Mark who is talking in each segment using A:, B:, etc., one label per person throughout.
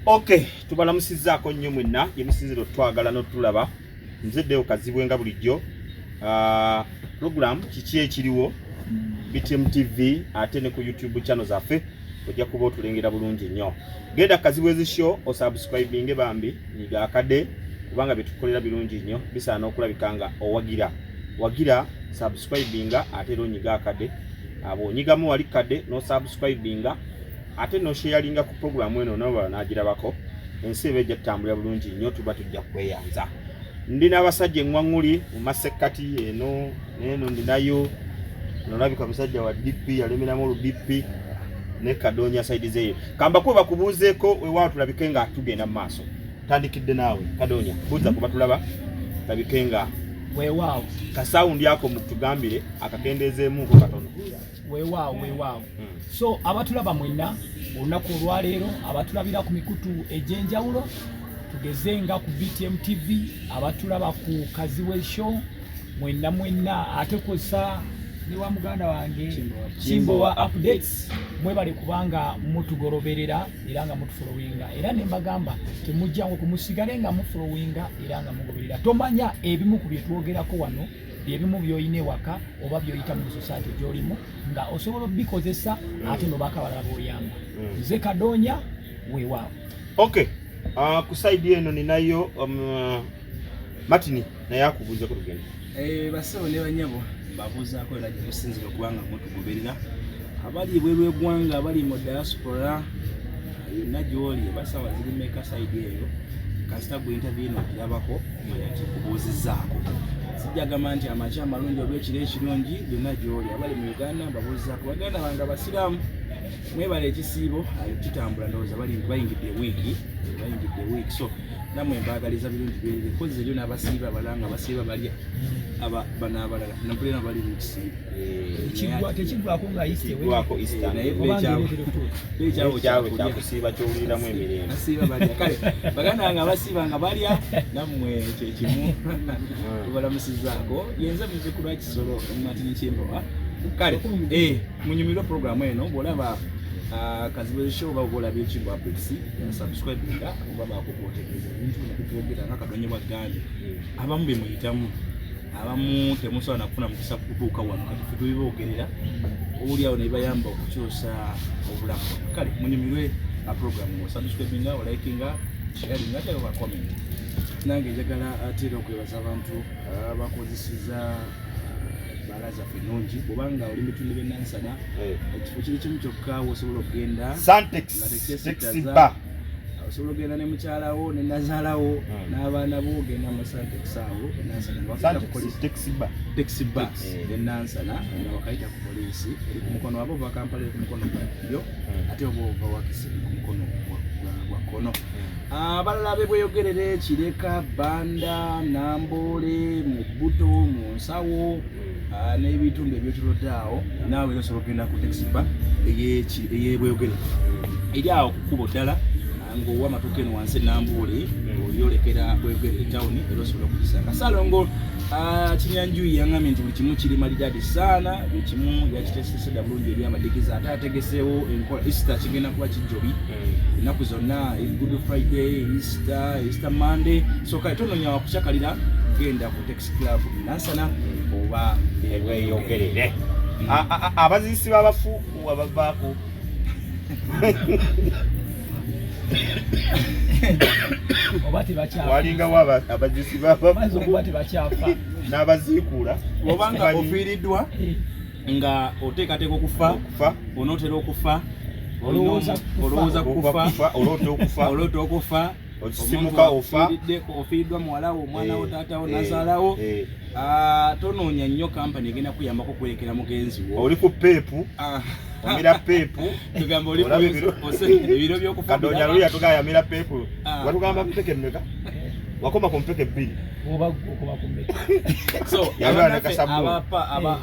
A: Okay, tubalamusizzaako nnyo mwenna ebisinziro twagala n'otulaba. Nzeddeyo kazibwenga bulijjo. Program kiki ekiriwo BTM TV ate ne ku YouTube channel zaffe ojja kuba otulengera bulungi nnyo. Genda Kazibwezi show osubscribinge bambi nyiga akade kubanga bitukolera birungi nnyo bisaana okulabika nga wagira subscribinga ate ro nyiga akade abo nyigamu wali kade no subscribinga ate no sharinga ku program eno nabo nagirabako ensi ebejja tutambulira bulungi nnyo tuba tujja kweyanza. Ndina abasajja engwanguli mu masekati eno ndinayo nolabika musajja wa DP yalemeramu olu DP ne Kadonya side zeyo kamba ko bakubuzeeko wewa tulabike nga tugenda mu maaso. Tandikidde naawe Kadonya buza kuba tulaba tulabike nga
B: wewa
A: ka sound yako mutugambire akakendezeemu ko katono
B: wewa So abatulaba mwenna olunaku olwaleero abatulabira ku mikutu ejjenjawulo tugezenga ku BTM TV abatulaba ku Kazibwe show mwenna ate kosa ni wa muganda wange Chimbo wa updates mwebale kubanga mutugoroberera era nga mutufollowinga era ne mbagamba temujja okumusigale nga mufollowinga era nga mugoberera tomanya ebimu ku byetwogerako wano byebimu byoyine waka oba byoyita mu society gyolimu nga osobola bikozesa ate no bakabalala boyamba nze Kadonya wewa.
A: Okay, ku side eno ninayo Martini naye akubuuze ko tugenda
C: basawo ne banyabo babuuzaako era gye musinzira okubanga mutugoberera abali ebweru eggwanga abali mu diaspora yonna gy'oli basawa ziri meka side eyo kasita gwe interview eno girabako omanya nti kubuuzizzaako sijjagamba nti amakya amalungi oba ekiro ekirungi byonna gy'oli abali mu Uganda babuuzizaako baganda bange abasiraamu mwebala ekisiibo tutambula ndowooza bayingidde wiiki so namwe mbagaliza birungi birire kozi eryo n'abasiiba abalanga abasiiba balya bano abalala nampulira bali mu kisiibo
B: tekigwako nga
A: wako Easter
C: naye
A: ekyawe kyakusiiba kyowuliramu emirembe
C: basiiba balya kale baganda bange abasiiba nga balya nammwe kyekimu tubalamusizzaako yenze muziku lwa kisolo Martini Chimbo kale munyumirwa programu eno bw'olaba Kazibwe show bagola by'Ekiboozi updates subscribe nga oba bakukotekereza ebintu nakutwogera nga Kadonya bagandi abamu bemuyitamu abamu temusobola nakufuna mukisa kutuuka wano kati tubibogerera oli awo ne bayamba okukyusa obulamu. Kale munyumirwe programu subscribe nga likinga sharing ate oba comment nange njagala atera okwebaza abantu abakozeseza balaza fenonji kubanga oli mutundu b'Nansana ekifo kiri kimu kyokka osobola okugenda
A: Santex Texiba
C: osobola okugenda ne mukyalawo ne nazaalawo n'abaana bo ogenda mu Santex awo Nansana Texiba Nansana nga bakayita ku poliisi eri ku mukono abo ova Kampala eri ku mukono gwa ate oba ova Wakisi ku mukono gwa kkono. Abalala bebweyogerere Kireka Banda Nambole mu Bbuto mu Nsawo n'ebitundu ebyotulodde awo naawe osobola okugenda ku Texiba eyebweyogerere eri awo kukubo ddala ng'owa amatuuka eno wansi Nambole oyolekera bweyogerere town era osobola okugisanga. Salongo Kinyanjuyi yaŋŋambye nti buli kimu kiri malidadi saana buli kimu yakiteesesedda bulungi eri amadigiza ate ategeseewo enkola Easter kigenda kuba kijjobi ennaku zonna Good Friday Easter Monday so kale tonoonya wakukyakalira genda ku Taxi Club Nansana oba
A: ebweyogerere abazisi b'abafu abavaako
B: obati bakyafa
A: walinga waba abazisi
B: bazo obati bakyafa
A: n'abaziikula
C: obanga ofiiriddwa nga oteekateeka okufa onootera okufa olowooza kufa oloota okufa
A: osisimuka ofa
C: ofiiriddwa muwalawo omwana wo taatawo nazaalawo tonoonya nnyo kampani egenda kuyambako okwerekera mugenzi wo
A: oli ku peepu Amira pepu
C: tugamba oli ebiro by'okufa
A: Kadonya luli atugaya amira pepu watugamba mpeke mmeka wakoma ku mpeke 2
B: oba okuba ku mpeke
C: so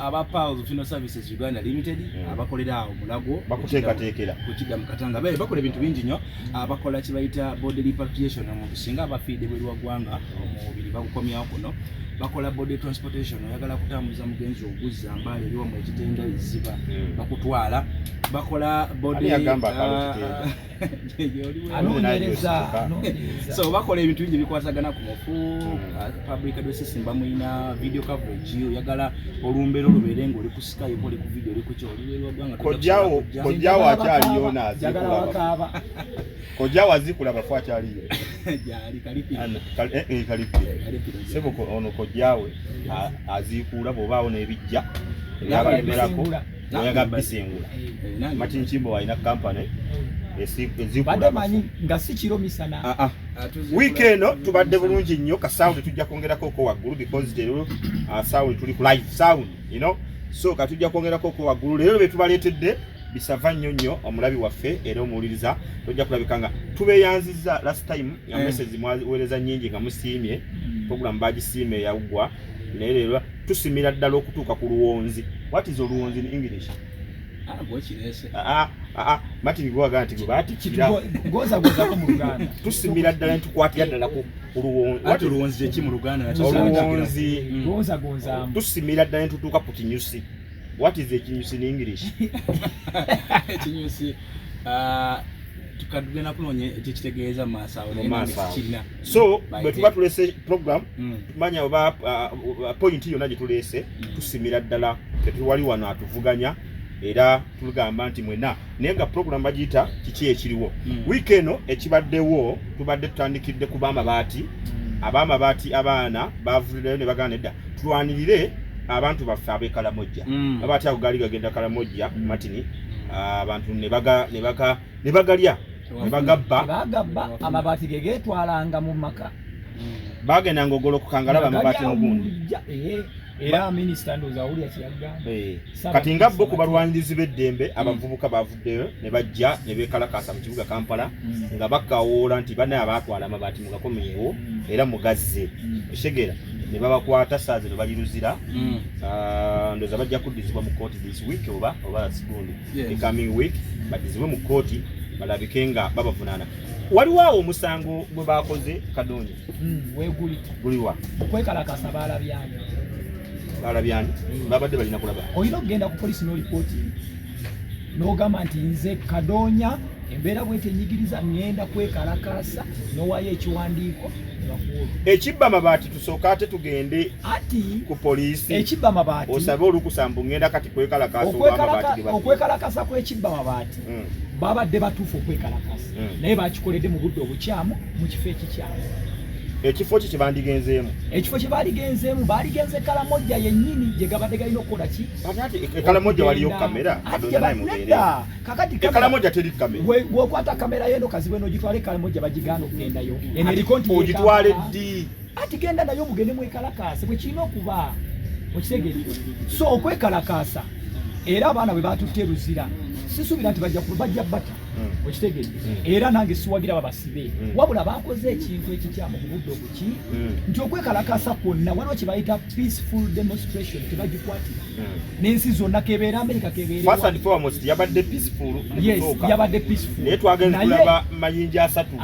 C: abapa Funeral Services Uganda Limited abakolera awo Mulago
A: bakuteekateekera
C: kukiga mu Katanga bakola ebintu bingi nnyo abakola kibayita body repatriation mu singa abafiide bwe lwagwanga omubiri bagukomyawo kuno bakola body transportation oyagala kutambuza mugenzi oguzza mbale eriwo mu ekitenga eziba bakutwala bakola body So bakola ebintu bingi bikwasagana ku mufu public address simba mwina video coverage oyagala olumbero lubeere nga oli ku Skype oli ku video oli ku kyo oli gwanga
A: kojjawo akyaliyo nazikulaba kojjawo azikulaba fo akyaliyo
C: jali kalipi
A: sebo ono kojjawe azikula bobaawo n'ebijja ebyabalemerako oyaga bisengula Martin Chimbo alina company ezikula
B: manyi nga si kiro misana
A: weekend tubadde bulungi nnyo ka sound tujja kwongerako ko waggulu because lero sound tuli ku live sound you know so katujja kwongerako ko waggulu lero betubaleetedde bisava nnyo omulabi waffe era omuwuliriza tujja kulabikanga tubeyanziza last time nga message mwaweereza nnyingi nga musiimye program bagisiime yawugwa naye lero tusimira ddala okutuuka ku luwonzi. What is oluwonzi in English? Martin gwaga nti bati
B: goza ko mu Luganda
A: tusimira ddala ntukwatira ddala ku luwonzi.
C: What oluwonzi eki mu Luganda
A: oluwonzi
B: goza
A: tusimira ddala ntutuuka ku kinyusi. What is ekinyusi in English?
C: Ekinyusi tukadugena kunonye ekitegeeza maasawo
A: kirina. So bwe tuba tulese program tumanya oba point yonna gye tulese tusimira ddala tetuwali wano atuvuganya era tulugamba nti mwena naye nga program bagiyita kiki ekiriwo. Weekend ekibaddewo tubadde tutandikidde ku bamabaati abamabaati abaana bavuddeyo ne bagana edda tulwanirire abantu baffe ab'Ekalamojja abaati ago gaali gagenda Kalamojja Martin abantu ne bagalya ne bagabba
B: amabaati gegetwalanga mu maka
A: bagenda ngogolo kukangala amabaati mu gundi
B: era minisita ndoza uli akiyagamba
A: kati nga bo kubalwanirizi beddembe abavubuka bavuddeyo ne bajja ne bekalakasa mu kibuga Kampala nga bakawoola nti banaye abatwala amabaati mugakomenyewo era mugazze eshegera ne babakwata saazi ne baliruzira ndoza bajja kuddizibwa mu kooti this week oba sikundi the coming week badizibwe mu kooti balabike nga babavunaana. Waliwo awo omusango gwe bakoze Kadonyi guliwa
B: okwekalakasa
A: balabyani babadde balina kulaba
B: oyina okugenda ku polisi n'olipooti n'ogamba nti nze Kadonya embeera bwete enyigiriza ngenda kwekalakasa n'owaayo ekiwandiiko
A: ekibba amabaati tusooka ate tugende
B: ati
A: ku poliisi
B: ekibba amabaati
A: osabe olukusambu ngenda kati kwekalakasa
B: okwekalakasa kw'ekibba amabaati babadde batuufu okwekalakasa naye bakikoledde mu budde obukyamu mu kifo ekikyamu.
A: Ekifo kye bandigenzeemu
B: ekifo kye baligenzeemu baligenze Kalamojja yennyini gye gabadde galina okukola ki
A: ate Kalamojja waliyo kamera Kadonja naye mugere
B: kakati
A: Kalamojja teri kamera
B: bw'okwata kamera yeno kazibwe n'ogitwala Kalamojja bagigana okugenda yo eno eriko nti
A: ogitwale ddi
B: ati genda nayo mugende mwekalakaase bwe kirina okuba okitegere so okwekalakaasa era abaana bwe batutte Luzira sisuubira nti bajja bata okitegedde era nange siwagira babasibe wabula bakoze ekintu ekikyamu mu budde obuki nti okwekalakasa kwonna waliwo kye bayita peaceful demonstration tebagikwatira n'ensi zonna kebeera Amerika kebeera
A: first and foremost yabadde peaceful
B: yabadde peaceful
A: naye twagenda kulaba mayinja asatu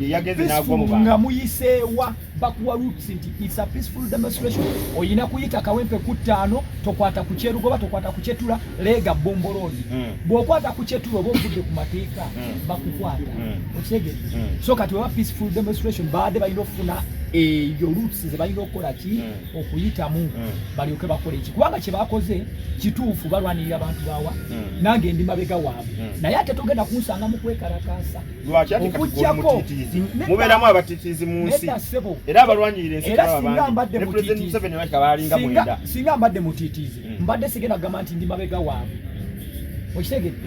A: yagenze n'agwa mu bantu
B: nga muyiseewa bakuwa roots nti it's a peaceful demonstration oyina kuyita kawempe ku 5 tokwata ku kyerugoba tokwata ku kyetula lega bomboloni bw'okwata ku kyetula oba ovudde ku mateeka bakukwata okitegedde so kati wewa peaceful demonstration baadde balina okufuna eyo roots ze balina okukola ki okuyitamu balyoke bakole eki kubanga kye bakoze kituufu balwanirira abantu bawa nange ndi mabega waabwe naye ate togenda kunsanga mu kwekalakaasa
A: okugyako mubeeramu abatitiizi mu nsi era abalwanyirira ensi
B: singa mbadde mutiitiizi mbadde sigenda kugamba nti ndi mabega waabwe okitegedde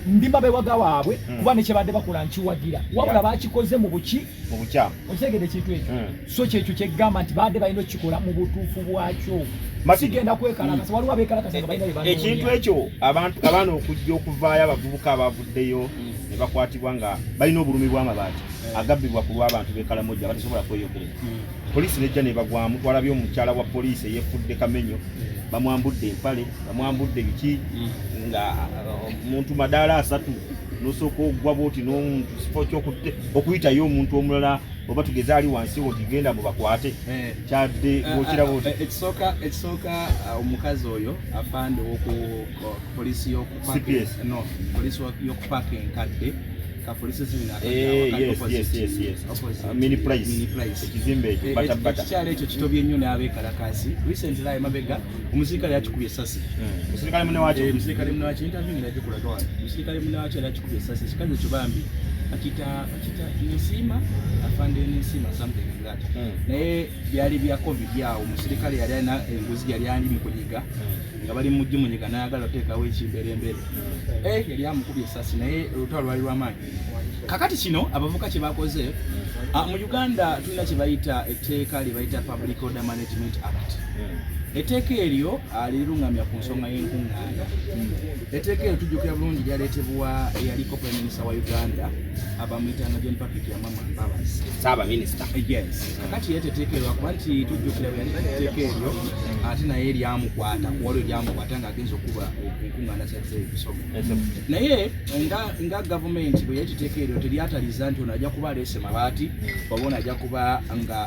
B: ndi mabega waabwe kuba nekye badde bakola nkiwagira wabula bakikoze mu bukyamu okitegedde ekintu ekyo so kyekyo kyegamba nti badde balina okukikola mu butuufu bwakyo sigenda kwekalakasa waliwo abekalakasa nga balina
A: ekintu ekyo abaana okujja okuvaayo abavubuka abavuddeyo ne bakwatibwa nga balina obulumi bw'amabaati agabbibwa ku lw'abantu b'Ekalamojja batasobola kweyogerera poliisi nejja ne bagwamu twalabye omukyala wa poliisi eyefudde Kamenyo bamwambudde empale bamwambudde biki nga omuntu madaala 3 nosooka ogwa booti n'omuntu kifo okuyitayo omuntu omulala oba tugeze ali wansi oti genda mu bakwate kyadde okiraba oti
C: ekisooka omukazi oyo afande woku polisi y'okupaaka enkadde ka police zina
A: yes mini price ekizimbe ekyo bata
C: kyale ekyo kitobye nnyo n'abe kalakasi recently ayi mabega omusirikale yakikubye essasi
A: omusirikale munne wakyo
C: interview ngiragikola twali omusirikale munne wakyo yakikubye essasi kikazi ekyo bambi akita nsima afande nsima something like that naye byali bya covid yawo omusirikale yali alina enguzi yali andi mukunyiga nga bali mujju munyiga n'ayagala oteekawo ekimberembere yali amukubye essasi naye olutalo lwali lw'amaanyi kakati kino abavuka kye bakoze mu Uganda tulina kye bayita etteeka lye bayita Public Order Management Act etteeka eryo lirungamya ku nsonga y'enkuŋŋaanya etteeka eryo tujjukira bulungi lyaleetebwa eyaliko Prime Minister wa Uganda abamuyitanga John Patrick Yamama Mbabazi
A: Ssaaba Minisita
C: yes kakati yeete etteeka eryo akuba nti tujjukira bwe yali etteeka eryo ate naye lyamukwata kuwaliwo lyamukwata ng'agenza okuba enkuŋŋaana z'ebisomo naye nga gavumenti bwe yeete etteeka eryo teryataliza nti ono ajja kuba aleese mabaati oba ono ajja kuba nga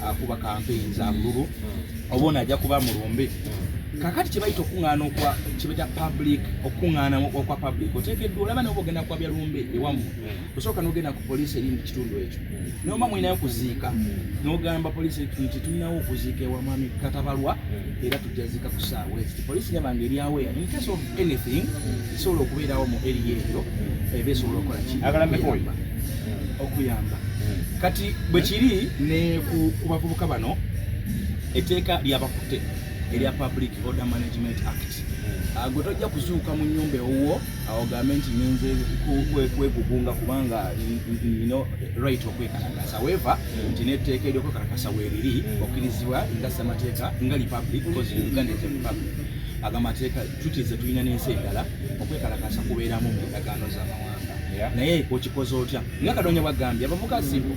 C: akuba campaign za bululu oba ono ajja kuba mulumbe kakati kye bayita okuŋŋaana okwa kye bayita public okuŋŋaana okwa public oteekeddwa olaba nawe ogenda kwabya lumbe ewamu osooka n'ogenda ku poliisi eri mu kitundu ekyo n'oba mulinayo kuziika n'ogamba poliisi nti tulinawo okuziika ewa mwami Katabalwa era tujja ku ssaawa ezi poliisi nyabanga eri aweya in case of anything esobola okubeerawo mu area eyo eba esobola okukola ki okuyamba kati bwe kiri ne ku bavubuka bano etteeka lyabakutte erya Public Order Management Act gwe tojja kuzuuka mu nnyumba ewuwo ogambe nti ngenze kwegugunga kubanga right okwekalakasa however nti n'etteeka eryokwekalakasa weeriri okkirizibwa nga ssemateeka nga republic because Uganda is a republic agamateeka tutize tulina n'ensi endala okwekalakasa kubeeramu mu ndagaano z'amawanga naye okikoze otya nga Kadonya bwagambye abavuka simple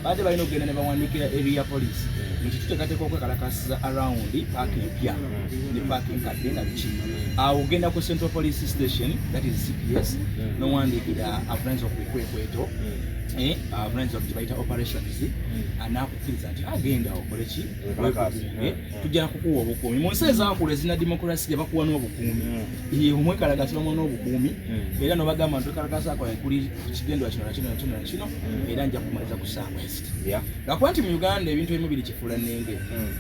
C: baadde balina okugenda ne bawandiikira area police nti tuteekateeka okwekalakasa around parking mpya ne parking kadde na biki awo ogenda ku Central Police Station that is CPS n'owandiikira avunaanyizibwa ku bikwekweto avunaanyizibwa ku gye bayita operations anakukkiriza nti agenda okole ki tujja kukuwa obukuumi mu nsi ezaakulu ezina demokrasi gye bakuwa n'obukuumi omwekalakasi bamuwa n'obukuumi era n'obagamba nti twekalakasa kwawe kuli kigendwa kino na kino na kino na kino era nja kumaliza ku ssaawa ezi gakuba nti mu Uganda ebintu ebimu biri kifuula nnenge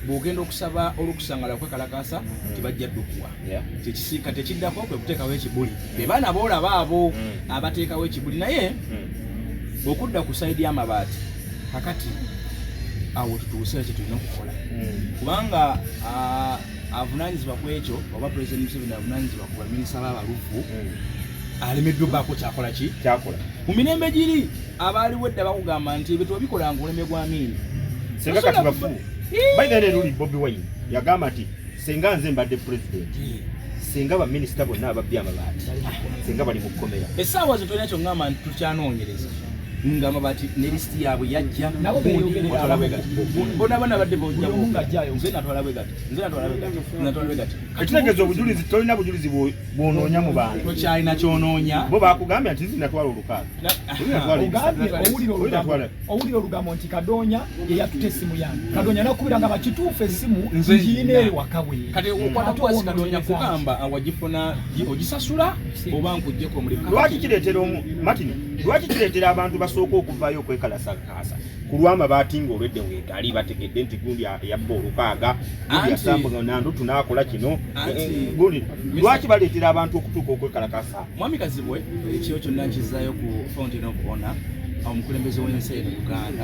C: bw'ogenda okusaba olukusangala okwekalakasa tibajja ddukuwa tekisiika tekiddako kwe kuteekawo ekibuli be baana boolaba abo abateekawo ekibuli naye okudda ku sayidi y'amabaati kakati awo tutuuse ekyo tulina okukola kubanga avunaanyizibwa ku ekyo oba President Museveni avunaanyizibwa ku baminisita b'abaluvu alemeddwa baako kyakola ki kyakola mu mirembe giri abaaliwo edda bakugamba nti ebyo tobikola nga oleme gw'amiini
A: senga kati bafu baidane luli Bobi Wine yagamba nti senga nze mbadde president senga baminisita bonna ababbi amabaati senga bali mu kkomera
C: essaawa zo tolina kyongamba nti tukyanoonyereza nga amabaati ne lisiti yaabwe yajja bona bana badde bojjayo nze natwala bwe gati
A: ekitegeeza obujulizi tolina bujulizi bwonoonya mu bantu
C: tokyalina kyonoonya
A: bo bakugambya nti zinatwala olukaaga
B: owulira olugambo nti Kadonya ye yatuta essimu yange Kadonya nakubira nga bakituufu essimu ngiina ewaka bwe
C: kati okwata twasi Kadonya kugamba wagifuna ogisasula oba nkuggyeko omulimu
A: lwaki kireetera Martin lwaki kireetera abantu basooka okuvaayo okwekalakasa ku lw'amabaati ng'olwedde ng'egaali bategedde nti gundi yabba olukaaga gundi yasamba nandu tunaakola kino gundi lwaki baleetera abantu okutuuka okwekalakasa
C: mwami Kazibwe ekyo kyonna nkizaayo ku Fountain of Honor omukulembeze w'ensi eno Uganda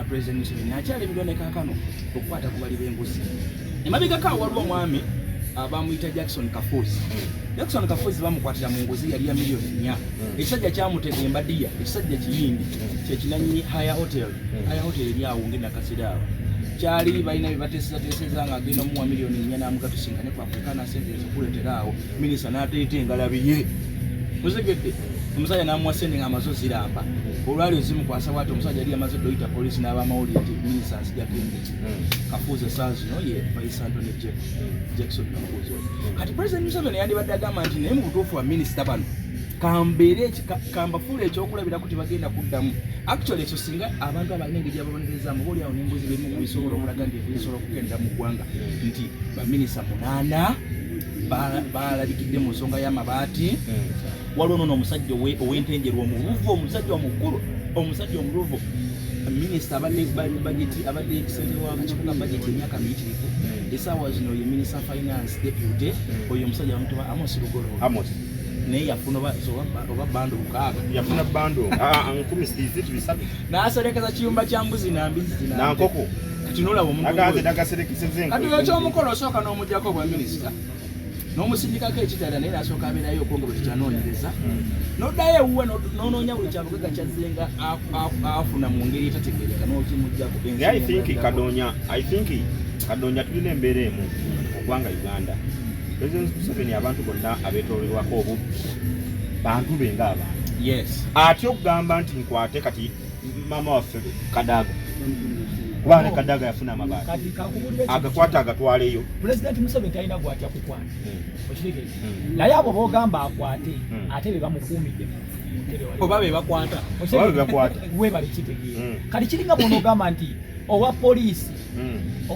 C: President Museveni akyali miliyoni kaakano okukwata ku bali b'enguzi emabegako waliwo omwami bamuyita Jackson Kafuzi bamukwatira mu nguzi yali ya miliyoni 4 ekisajja kyamutega embadiya ekisajja kiyindi kyekinanyi higher hotel eryawo ngenda kasiraawo kyali balina bebateeseza nga agenda omuwa miliyoni 4 n'amugatusinkane ku Africana Center okuleetera awo minisita n'ateeta engalabi ye muzegedde omusajja n'amuwa sente ng'amaze oziramba olwali ozimukwasa bwati omusajja yali amaze doyita poliisi n'abamawulire nti minisita nzijjako engezi Kafuzi essaawa zino ye Vice Anthony Jackson Kafuzi kati President Museveni yandibadde agamba nti naye mu butuufu wa minisita bano kambafuula ekyokulabira kuti bagenda kuddamu actually ekyo singa abantu abalina engeri ababonerezaamu booli awo n'embuzi beemu bisobola okulaga nti ebisobola okugendera mu ggwanga nti baminisita 8 balabikidde mu nsonga y'amabaati
D: waliwo nono omusajja ow'entenjerwa omuvuvu omusajja omukulu omusajja omuvuvu minisita abadde budget abadde ekisenyiwa akakiiko ka budget emyaka miyitirivu essaawa zino ye minisita finance deputy oyo omusajja bamutuba Amos Lugolo naye yafuna oba bando 6
A: yafuna bando 10
D: n'aserekeza kiyumba kya mbuzi nambizi
A: nankoko
D: kati nolaba omuntu
A: agaze nagaserekeseze
D: kati ekyomukola osooka n'omujjako bwa minisita n'omusindikako ekitala naye n'asooka abeerayo okwonga bwe tukyanoonyereza n'oddayo ewuwe n'onoonya buli kyabugagga kyazzenga afuna mu ngeri etategeereka n'okimujjako
A: I think Kadonya tulina embeera emu ogwanga Uganda President Museveni abantu bonna abeetoololwako obubbi bantu be ng'abantu ate okugamba nti nkwate kati maama waffe Kadaga kubanga Kadaga yafuna amabaati agakwata agatwaleyo
B: President Museveni talina gwatya kukwata okitegeeza naye abo boogamba akwate ate be bamukuumidde
D: oba be bakwata
B: we bali kitegeeza kati kiringa bw'onoogamba nti owa poliisi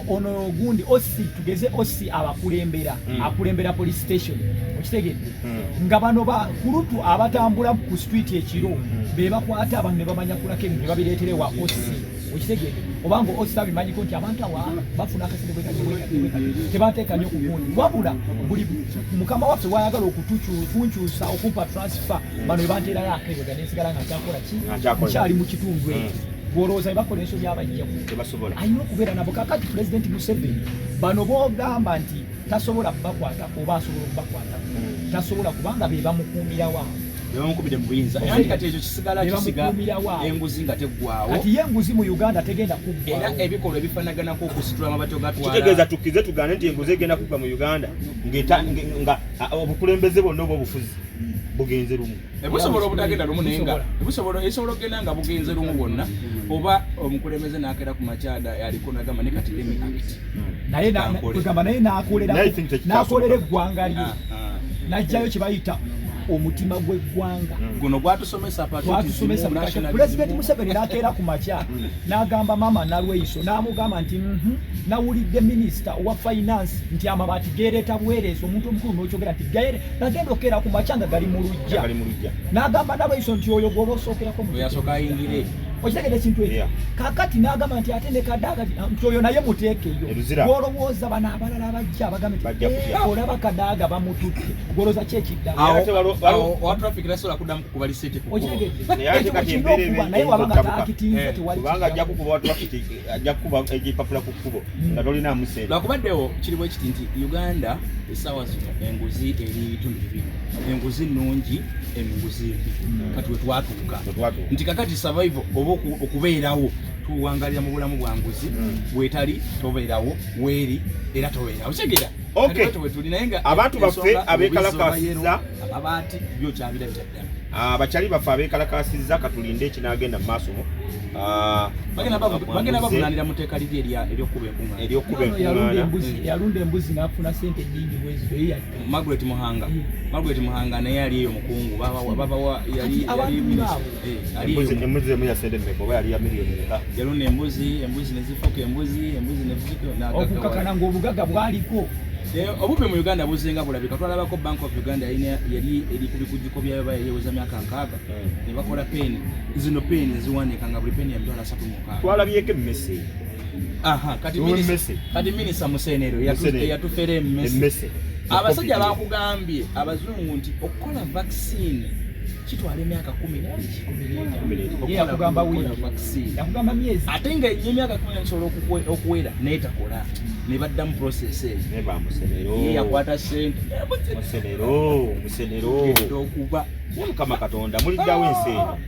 B: ono gundi osi tugeze osi abakulembera akulembera police station okitegedde nga bano bakulutu abatambula ku street ekiro be bakwata abantu ne bamanya kulako ebintu babireetere wa osi okitegedde obanga osi abimanyiko nti abantu awa bafuna akasente tebateeka nnyo ku gundi wabula buli mukama waffe wayagala okutunkyusa okumpa transfer bano bebanteerayo akebega nensigala nga kyakola ki nkyali mu kitundu ekyo bwolowooza bakola ensobi abajjamu
A: tebasobola
B: ayina okubeera nabo kakati President Museveni bano boogamba nti tasobola kubakwata oba asobola okubakwata tasobola kubanga be bamukuumirawa
D: bamukubidde mu buyinza yani kati ekyo kisigala kisiga enguzi nga teggwaawo
B: kati yenguzi mu Uganda tegenda kuggwaawo
D: era ebikolwa ebifanaganako okusitula amabato gatwala
A: kitegeeza tukize tugane nti enguzi egenda kuggwa mu Uganda nga obukulembeze bonna oba obufuzi bugenze lumu
D: ebusobola obutagenda lumu nenga ebusobola okugenda nga bugenze lumu bwonna oba omukulembeze n'akeera ku makyada yaliko nagamba ne kati Emi Act
B: naye kugamba naye n'akolera eggwanga lye n'ajjayo kye bayita omutima gw'eggwanga
D: guno gwatusomesa
B: President Museveni n'akeera ku makya n'agamba maama Nalweyiso n'amugamba nti nawulidde minisita owa finance nti amabaati geereeta bwereesi omuntu omukulu n'okyogera nti nagenda okeera ku makya nga gali mu lujja n'agamba Nalweyiso nti oyo gwoba osookerako
D: yasooka ayingire
B: okitegedde ekintu ekyo kakati n'agamba nti ate ne Kadaga nti oyo naye muteekeyo gwolowooza bano abalala abajja bagambe olaba Kadaga bamututte gwolowooza ki ekiddamu
D: owa traffic nasobola kuddamu kukuba lisente
B: naye wabanga kaakitinze
A: kubanga ajja kukuba traffic ajja kukuba egipapula ku kkubo nga tolinamu sente
D: lwakubaddewo kiriwo ekiti nti Uganda essaawa zino enguzi eri bitundu bibiri enguzi nnungi enguzi mbi kati we twatuuka nti kakati survival oba okubeerawo tuwangalira mu bulamu bwa nguzi bwetali tobeerawo weeri era tobeerawo kitegeera
A: abantu baffe abeekalakaasizza
D: amabaati byokyabira bitaddala
A: abakyali baffe abeekalakaasizza katulinde ekinagenda mu maaso
D: bagenda bavunaanira mu tteeka liri eryokkuba
B: enkuŋŋaana yalunda embuzi n'afuna sente nnyingi bwezito
D: Margaret Muhanga naye yali eyo mukungu
A: embuzi emu yasente mmeka oba yali ya miliyoni meka
D: yalunda embuzi nezifuuka embuzi
B: okukakana ng'obugagga bwaliko
D: obupe mu Uganda buzenga bulabika twalabako Bank of Uganda yali eri ku bikujjuko byayo bayeweza myaka 6 ne bakola peni zino peni ziwandiika nga buli peni ya $36
A: twalabyeko emmese
D: kati minisita Musenero yatufera emmese abasajja bakugambye abazungu nti okukola vaccine kitwala emyaka 10
B: yakugamba myezi
D: ate nga emyaka 10 nsobola okuwera naye takola ne baddamu process eyo
A: Musenero
D: yakwata sente
A: Musenero okuba Mukama Katonda muliddawo ensi eno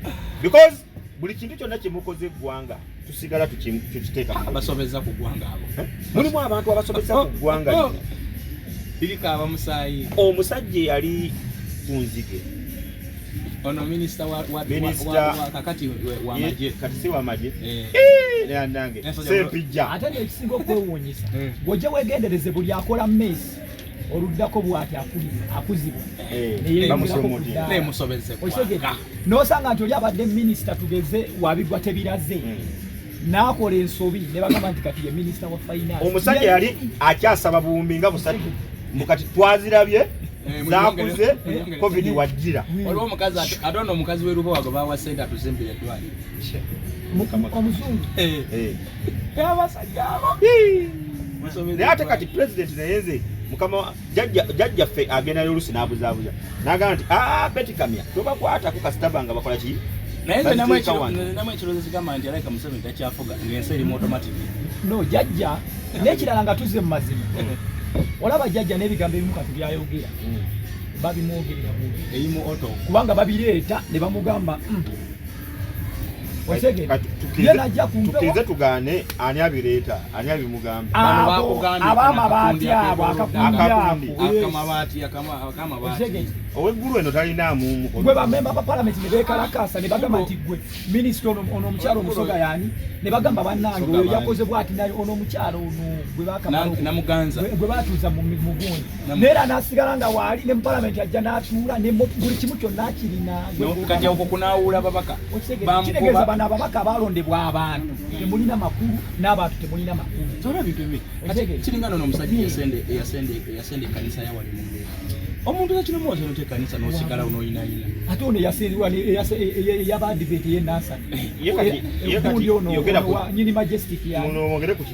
A: because buli kintu kyonna kyemukoze eggwanga tusigala tukiteeka
D: abasobeza ku ggwanga abo
A: mulimu abantu abasobeza ku ggwanga
D: birikaaba musaayi
A: omusajja yali kunzige
B: ono minister wa kakati wa maje
A: kati si wa maje nange sepijja
B: ate ekisinga okwewuunyisa gojja wegendereze buli akola mmesi oluddako bwati akuzibwa
D: ne musobeze
B: n'osanga nti oli abadde minisita tugeze wabigwa tebiraze n'akola ensobi ne bagamba nti kati ye minisita wa finance
A: omusajja yali akyasaba buwumbi nga busatu mukati twazirabye zakuze covid wadira
C: waliwo omukazi ate omukazi w'eruba wago bawa sente atuzimbira eddwaliro
B: omuzungu
C: abasajja abo
A: naye ate kati president nayenze mukama jajjaffe agendayo olusi n'abuzaabuza n'agamba nti betikamya tobakwatako kasitaba nga bakola ki
C: naye nze namu ekirowoozo kigamba nti alaika Museveni takyafuga ng'ensi erimu automatic
B: no jajja n'ekirala nga tuzze mu mazima olaba jajja n'ebigambo ebimu kati byayogera babimwogerera
C: eyimu oto
B: kubanga babireeta ne bamugamba
A: tukirize tugaane ani abireeta ani abimugamba
B: abamabaati abo
C: akamabaati
A: ow'eggulu eno talinaamu
B: gwe bamemba ba palamenti ne beekalakasa ne bagamba nti gwe minisita ono omukyalo omusoga yaani ne bagamba bannange oyo yakoze bwati naye ono omukyalo ono gwe baatuuza mu gundi neera n'asigala nga waali ne mu palamenti ajja n'atuula buli kimu kyonna akirina
C: kati okwo kunaawuula babaka
B: kitegeeza bano ababaka abalondebwa abantu temulina makulu n'abantu temulina makulu
C: tola bintu ebi kiringana n'omusajja eyasende ekkanisa yawali mu mbeera omuntu ekinomuwoza nota ekkanisa n'osigala n'oyinayina
B: ate ono eyabadiveti yenasani nyini majestic
A: yanomwogere ku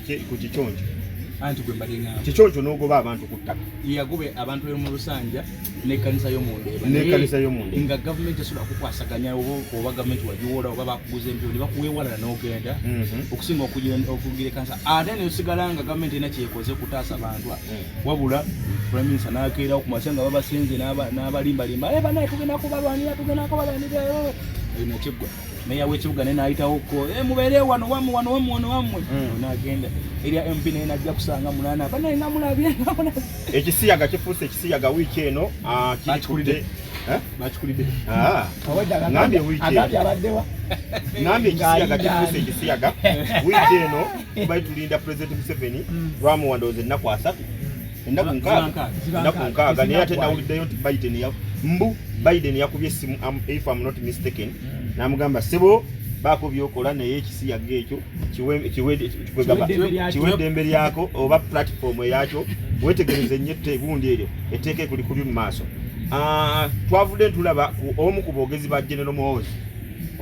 A: kikyonjo
C: anti gwe mbadde ngamba
A: kikyonjo n'ogoba abantu ku ttaka
C: yagube abantu mu Lusanja n'ekkanisa y'omundeeba nga gavumenti esobola kukwasaganya oba gavumenti wagiwola oba bakuguza empyo ne bakuweewalala n'ogenda okusinga okugira ekkanisa ate neosigala nga gavumenti erina kyekoze kutaasa abantu wabula prime minister n'akeerawo ku mase nga babasenze n'abalimbalimba banaye tugenda kubalwanira erina kyeggwa meya w'ekibuga naye n'ayitawoko mubeere wano wammwe n'agenda erya MP naye najja kusanga munana banaye namulabye
A: ekisiyaga kifuuse ekisiyaga wiiki eno bakikulidde ngambye ekisiyaga kifuuse ekisiyaga wiiki eno tubali tulinda president Museveni lwamuwandooza ennaku 3 ennaku 6 naye ate nawuliddeyo nti Biden yakubye essimu if I'm not mistaken namugamba sebo baako byokola naye ekisiyaga ekyo kiwedde embe lyako oba platform eyakyo wetegereze nnyo egundi eryo etteeka ekuli kubi mu maaso twavudde ntulaba omu ku boogezi ba General Muhoozi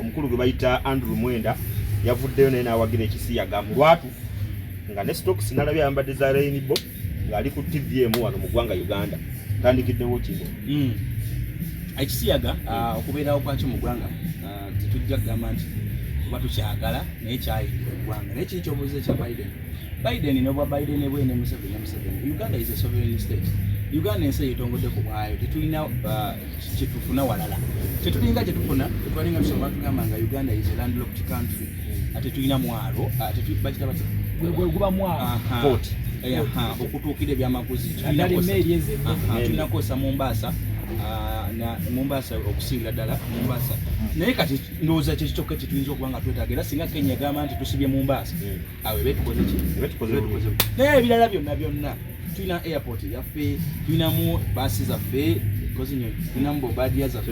A: omukulu gwe bayita Andrew Mwenda yavuddeyo naye n'awagira ekisiyaga mu lwatu nga ne stocks nalabye ayambadde za Rainbow ng'ali ku TVM wano mu ggwanga Uganda tandikiddewo kibo
C: ekisiyaga okubeerawo kwakyo mu ggwanga tetujja kugamba nti oba tukyagala naye kyayidde eggwanga naye kiri kyobuuza ekya Biden n'obwa Biden ebwene Museveni Uganda is a sovereign state. Uganda ensi eyetongodde ku bwayo tetulina kyetufuna walala kyetulinga kyetufuna tetwalinga tusoma tugamba nga Uganda is a landlocked country ate tulina mwalo bakita bati
B: guba mwalo
C: okutuukira ebyamaguzi tulinakosa Mombasa okusingira ddala Mombasa naye kati ndowooza kyekitokka kyetuyinza okuba nga twetaaga era singa Kenya egamba nti tusibye Mombasa awo ebetukoze naye ebirala byonna tulina airport yaffe tulinamu baasi zaffe tulinamu bobadia zaffe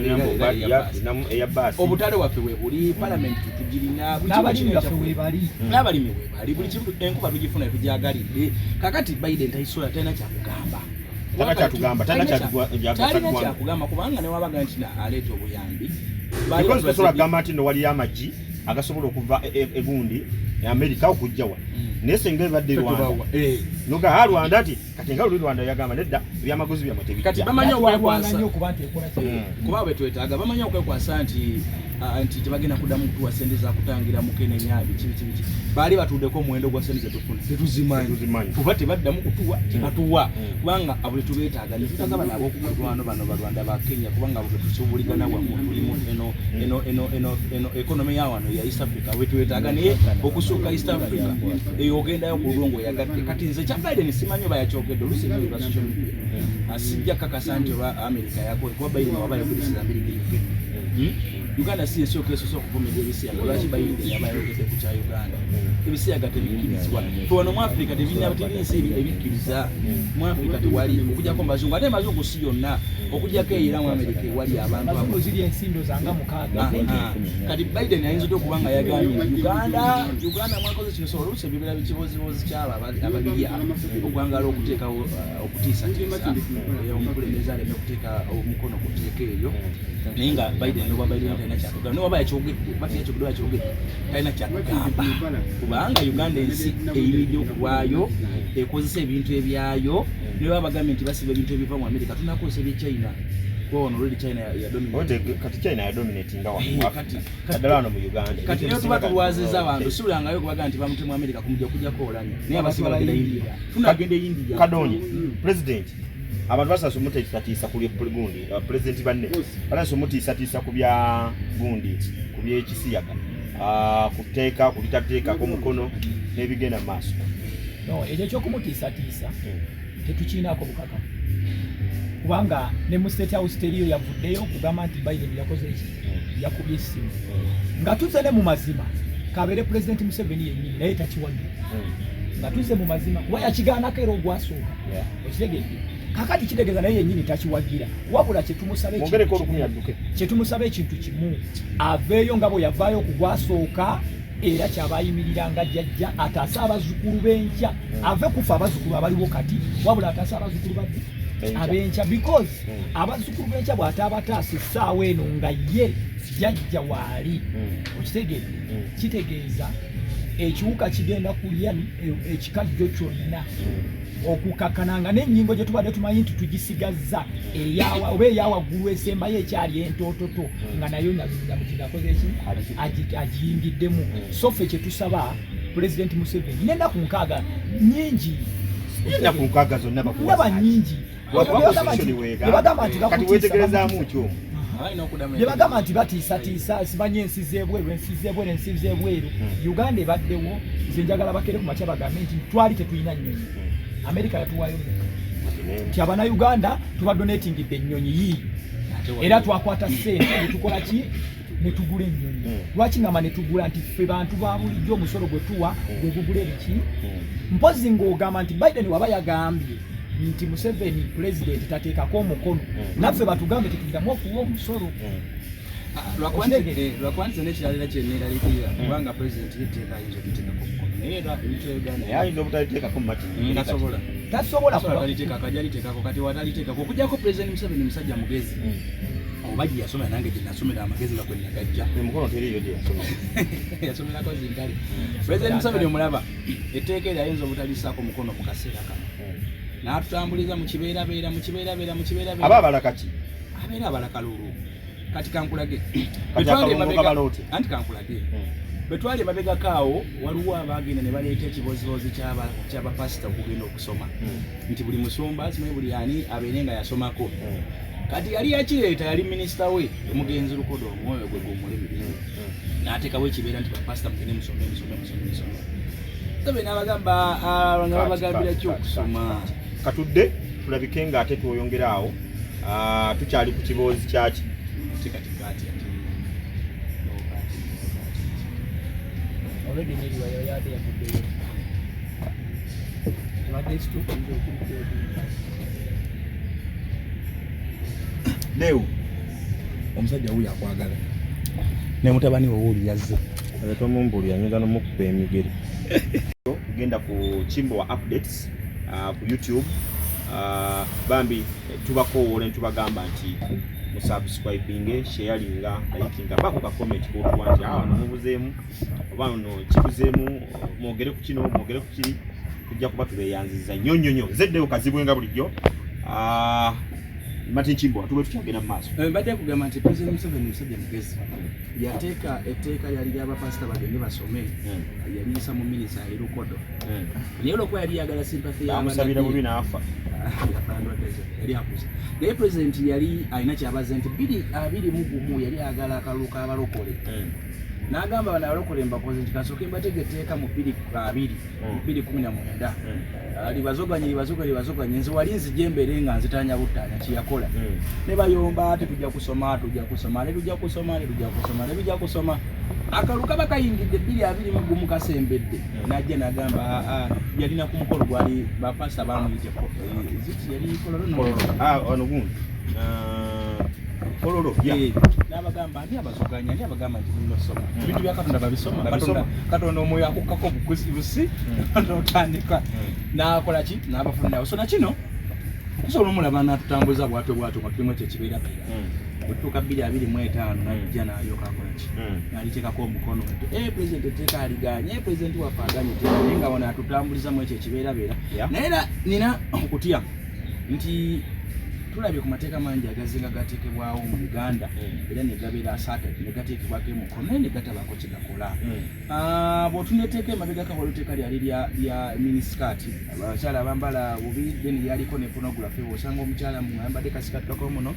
C: obutale waffe webuli palamenti tutugirina
B: n'abalimi baffe webali
C: buli kimu enkuba tugifuna tujagalidde kakati Biden tayisola talina kyakugamba kubanga newabaga nti aleeta obuyambi
A: tosobola kugamba nti nowaliyo amagi agasobola okuva egundi Amerika okujjawa naye senga ebadde Rwanda noga Rwanda ati kati nga luli Rwanda yagamba nedda ebyamaguzi byamwe
C: kati bamanyi okwekwasa kuba betwetaaga bamanyi okwekwasa nti tebagenda kuddamu kutuwa sente zakutangira mukenenya biki baali batuddeko omuwendo gwa sente zetufuna tetuzimanyi kuba tebaddamu kutuwa tebatuwa kubanga abo tetubeetaaga netutagaba nabo okukulwano bano balwanda ba Kenya kubanga abo tetusoboligana wamu tulimu eno ekonomi ya wano ya East Africa wetwetaaga naye okusuuka East Africa ogendayo ku lulongo yagadde kati nze kya Biden simanyi oba yakyogedde olusinga lwa social media asijja kakasa nti oba America yakole kuba Biden wabayo kulisiza mbiri Uganda si esooka esosa okuvumira ebisiyaga lwaki Biden yabayogedde ku
D: kya Uganda ebisiyaga tebikkirizibwa wano mu Africa tebirina bategeeza ebikkiriza mu Africa tewali okujjako mazungu ate mazungu si yonna okujjako era mu America ewali abantu
B: mazungu ziri ensindo zanga mukaaga
D: kati Biden ayinza okuba nga yagambye Uganda mwakoze kino so oluusi ebibeera bikibozibozi kyabo ababirya okwangala okuteekawo okutiisatiisa omukulembeze aleme okuteeka omukono ku tteeka eryo naye nga Biden noba Biden talina kyakugamba noba yakyogedde bakyogedde talina kyakugamba kubanga Uganda ensi eyimiridde okulwayo ekozesa ebintu ebyayo ne baba bagambye nti basiba ebintu ebiva mu America tunakozesa ebye China ono already China ya dominate
A: kati China ya dominating wakati kadala no mu Uganda
D: kati leo tuba tulwaziza abantu sulanga yo kubaga nti bamutemu America kumujja kujja kolanya naye abasiba bagenda India tunagenda India
A: kadonye president abantu basasa mutatiisa ku gundi president banne banaso mutatiisa ku bya gundi ku bye kisiyaga kuteeka kulitateeka ko mukono nebigenda maaso
B: no ekyo kumutiisatiisa tetukiinaako bukaka kubanga ne mu State House teriyo yavuddeyo kugamba nti Biden yakoze eki yakubye essimu nga tuze ne mu mazima kabere President Museveni yennyini naye takiwagira nga tuze mu mazima kuba yakigaanako era ogwasooka okitegedde kakati kitegeeza naye yennyini takiwagira wabula kyetumusaba ekintu kimu aveeyo nga bwe yavaayo ku gwasooka era kyabayimirira nga jjajja ataasa abazzukulu b'enkya ave kufa abazzukulu abaliwo kati wabula ataasa abazzukulu badde abenkya because abazzukulu b'enkya bw'ataabataasa essaawa eno nga ye jjajja waali okitegedde kitegeeza ekiwuka kigenda kulya ekikajjo kyonna okukakananga n'ennyingo gye tubadde tumanyi nti tugisigazza oba eyawaggulu esembayo ekyali entoototo nga nayo nyamukigakoze eki agiyingiddemu so ffe kye tusaba President Museveni n'ennaku nkaaga nyingi ndaba nyingi nebagamba nti batiisatiisa simanyi ensi z'ebweru Uganda ebaddewo nze njagala bakere ku makya bagambe nti twali tetulina nnyonyi America yatuwaayo nti abannayuganda tubadonatingidde ennyonyi yiiyo era twakwata ssente netukola ki netugula ennyonyi lwaki ngamba netugula nti ffe bantu ba bulijjo omusolo gwe tuwa gwe gugula ebiki mpozi ng'ogamba nti Biden waba yagambye nti Museveni president tateekako omukono naffe batugambe tetuddamu okuwa omusolo
C: lwakwandiza n'ekiralira kyenneeraliikirira kubanga president yeteeka ayinza okuteekako omukono naye era ebintu Uganda
A: ayinza obutaliteekako mu mati
B: tasobola
C: kajaliteekako kati wataliteekako okujjako president Museveni musajja mugezi oba gye yasomera nange gye nasomera amagezi nga kwe nagajja
A: emukono teriyo gye
C: yasomerako zingale president Museveni omulaba etteeka eryo ayinza obutaliisaako mukono mu kaseera kano n'atutambuliza mu kibeerabeera
A: aba abalaka ki
C: abeera abalaka lulu kati kankulage anti kankulage bwe twali emabegako awo waliwo abagenda ne baleeta ekiboozibozi ky'abapasita okugenda okusoma nti buli musumba simanyi buli ani abeere nga yasomako kati yali yakireeta yali minisita we omugenzi Lukodo omwoyo gwe gw'omulimi n'ateekawo ekibeera nti bapasita mugende musome Museveni n'abagamba nga babagambira ki okusoma
A: katudde tulabike nga ate twoyongera awo tukyali ku kiboozi kyaki
C: kati
B: already niliwa yoyade yavuddeyo tubadde situkuliza okulikoodi
D: Leo omusajja wuyo akwagala ne mutabani wo wuli yazze
A: tomumbuli anyuga n'omukuba emigere genda ku Kimbo wa updates ku YouTube bambi tubakoowola ntubagamba nti musubscribing sharinga likinga bako ka comment ko tuwanti awo namubuzeemu oba no kibuzeemu mwogere ku kino mwogere ku kiri kujja kuba tubeyanziza nnyonnyonnyo zeddeyo kazibwenga bulijjo Mati Kimbo atuwe tukyagenda mu maaso
C: mbadde kugamba nti President Museveni musajja mugezi yateeka etteeka lyali ly'abapasita bagende basome yaliyisa mu minisa yali Lukodo naye olwokuba yali yagala sympathy
A: y'amusabira bubi n'afa
C: yali akuza naye president yali alina kyabaze nti 2021 yali agala akalulu k'abalokole n'agamba bano abalokole mbakoze nti kasooke mbateeka etteeka mu 2019 libazoganye nze wali nzijja embeere nga nzitanya buttaanya kyeyakola ne bayomba tetujja kusoma
D: akaluka bakayingidde 221 kasembedde najja nagamba yalina ku mukolo gwali bapasa bamuyite ziti yali
A: ono gundi kololo
D: n'abagamba ani abazuganya ani abagamba nti nosoma ebintu bya Katonda babisoma Katonda omwoyo akukkako busi n'otandika n'akola ki n'abafunirawo so nakino tusobola omulaba n'atutambuza bwatyo nga tulimu ekyo ekibeerabeera bwetutuuka 225 najja n'alyoka akola ki n'aliteekako omukono pulezidenti etteeka aliganye pulezidenti waffe aganye etteeka naye nga wano atutambulizamu ekyo ekibeerabeera naye era nina okutya nti tulabye ku mateeka mangi agazinga gateekebwawo mu Uganda era ne gabeera asaaga ne gateekebwako emukono naye ne gatabaako kye gakola bw'otuneteeka emabegako waliwo lyali lya minisikaati abakyala abambala bubi then lyaliko ne pornography osanga omukyala mwambadde kasikaati kako muno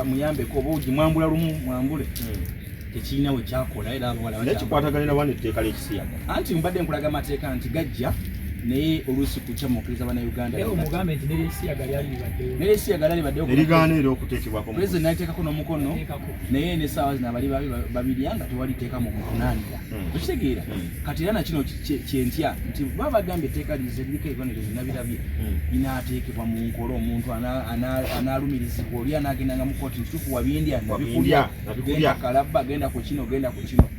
D: muyambeko obuugi mwambula lumu mwambule tekirina we kyakola era abawala
A: nekikwataganira wano etteeka ly'ekisiyaga
D: anti mbadde nkulaga amateeka nti gajja naye oluusi kukya mukkiriza bannayuganda
B: omugambe nti neresiyaga
D: lyali baddewo
A: nerigaana era okuteekebwako
D: pulezidenti n'aliteekako n'omukono naye n'essaawa zino abali babirya nga tewaliteeka mu kunaanira okitegeera kati era nakino kyentya nti baba bagambye etteeka liriko ebibonerezo nabirabye binaateekebwa mu nkola omuntu anaalumirizibwa oli anaagendanga mu kooti ntuufu wabindya nabikulya genda kalabba genda ku kino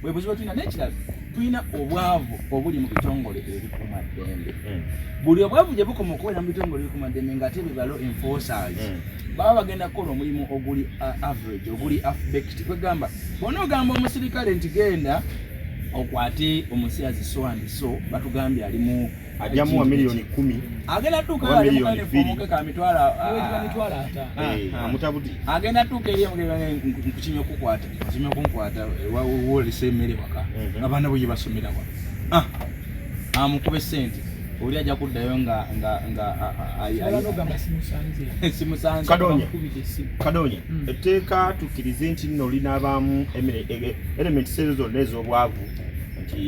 D: bwe buzibu tulina n'ekirala tulina obwavu obuli mu bitongole ebikuuma ddembe buli obwavu gye bukoma okubeera mu bitongole ebikuuma ddembe ng'ate be balo enforcers baba bagenda kukola omulimu oguli average oguli half-baked kwegamba bw'onoogamba omusirikale nti genda okwate omusiyazi so and so batugambye alimu
A: ajjamuwa miliyoni 10
D: agenda tuuka alimukanefomuke ka mitwala
A: amutabuti
D: agenda tuuka eri nkukinya okunkwata wolesa emmere waka abaana bwe basomera wa amukube sente oli ajja kuddayo nga simusanze
A: Kadonya etteeka tukkirize nti nno linabaamu elements zonna ez'obwavu nti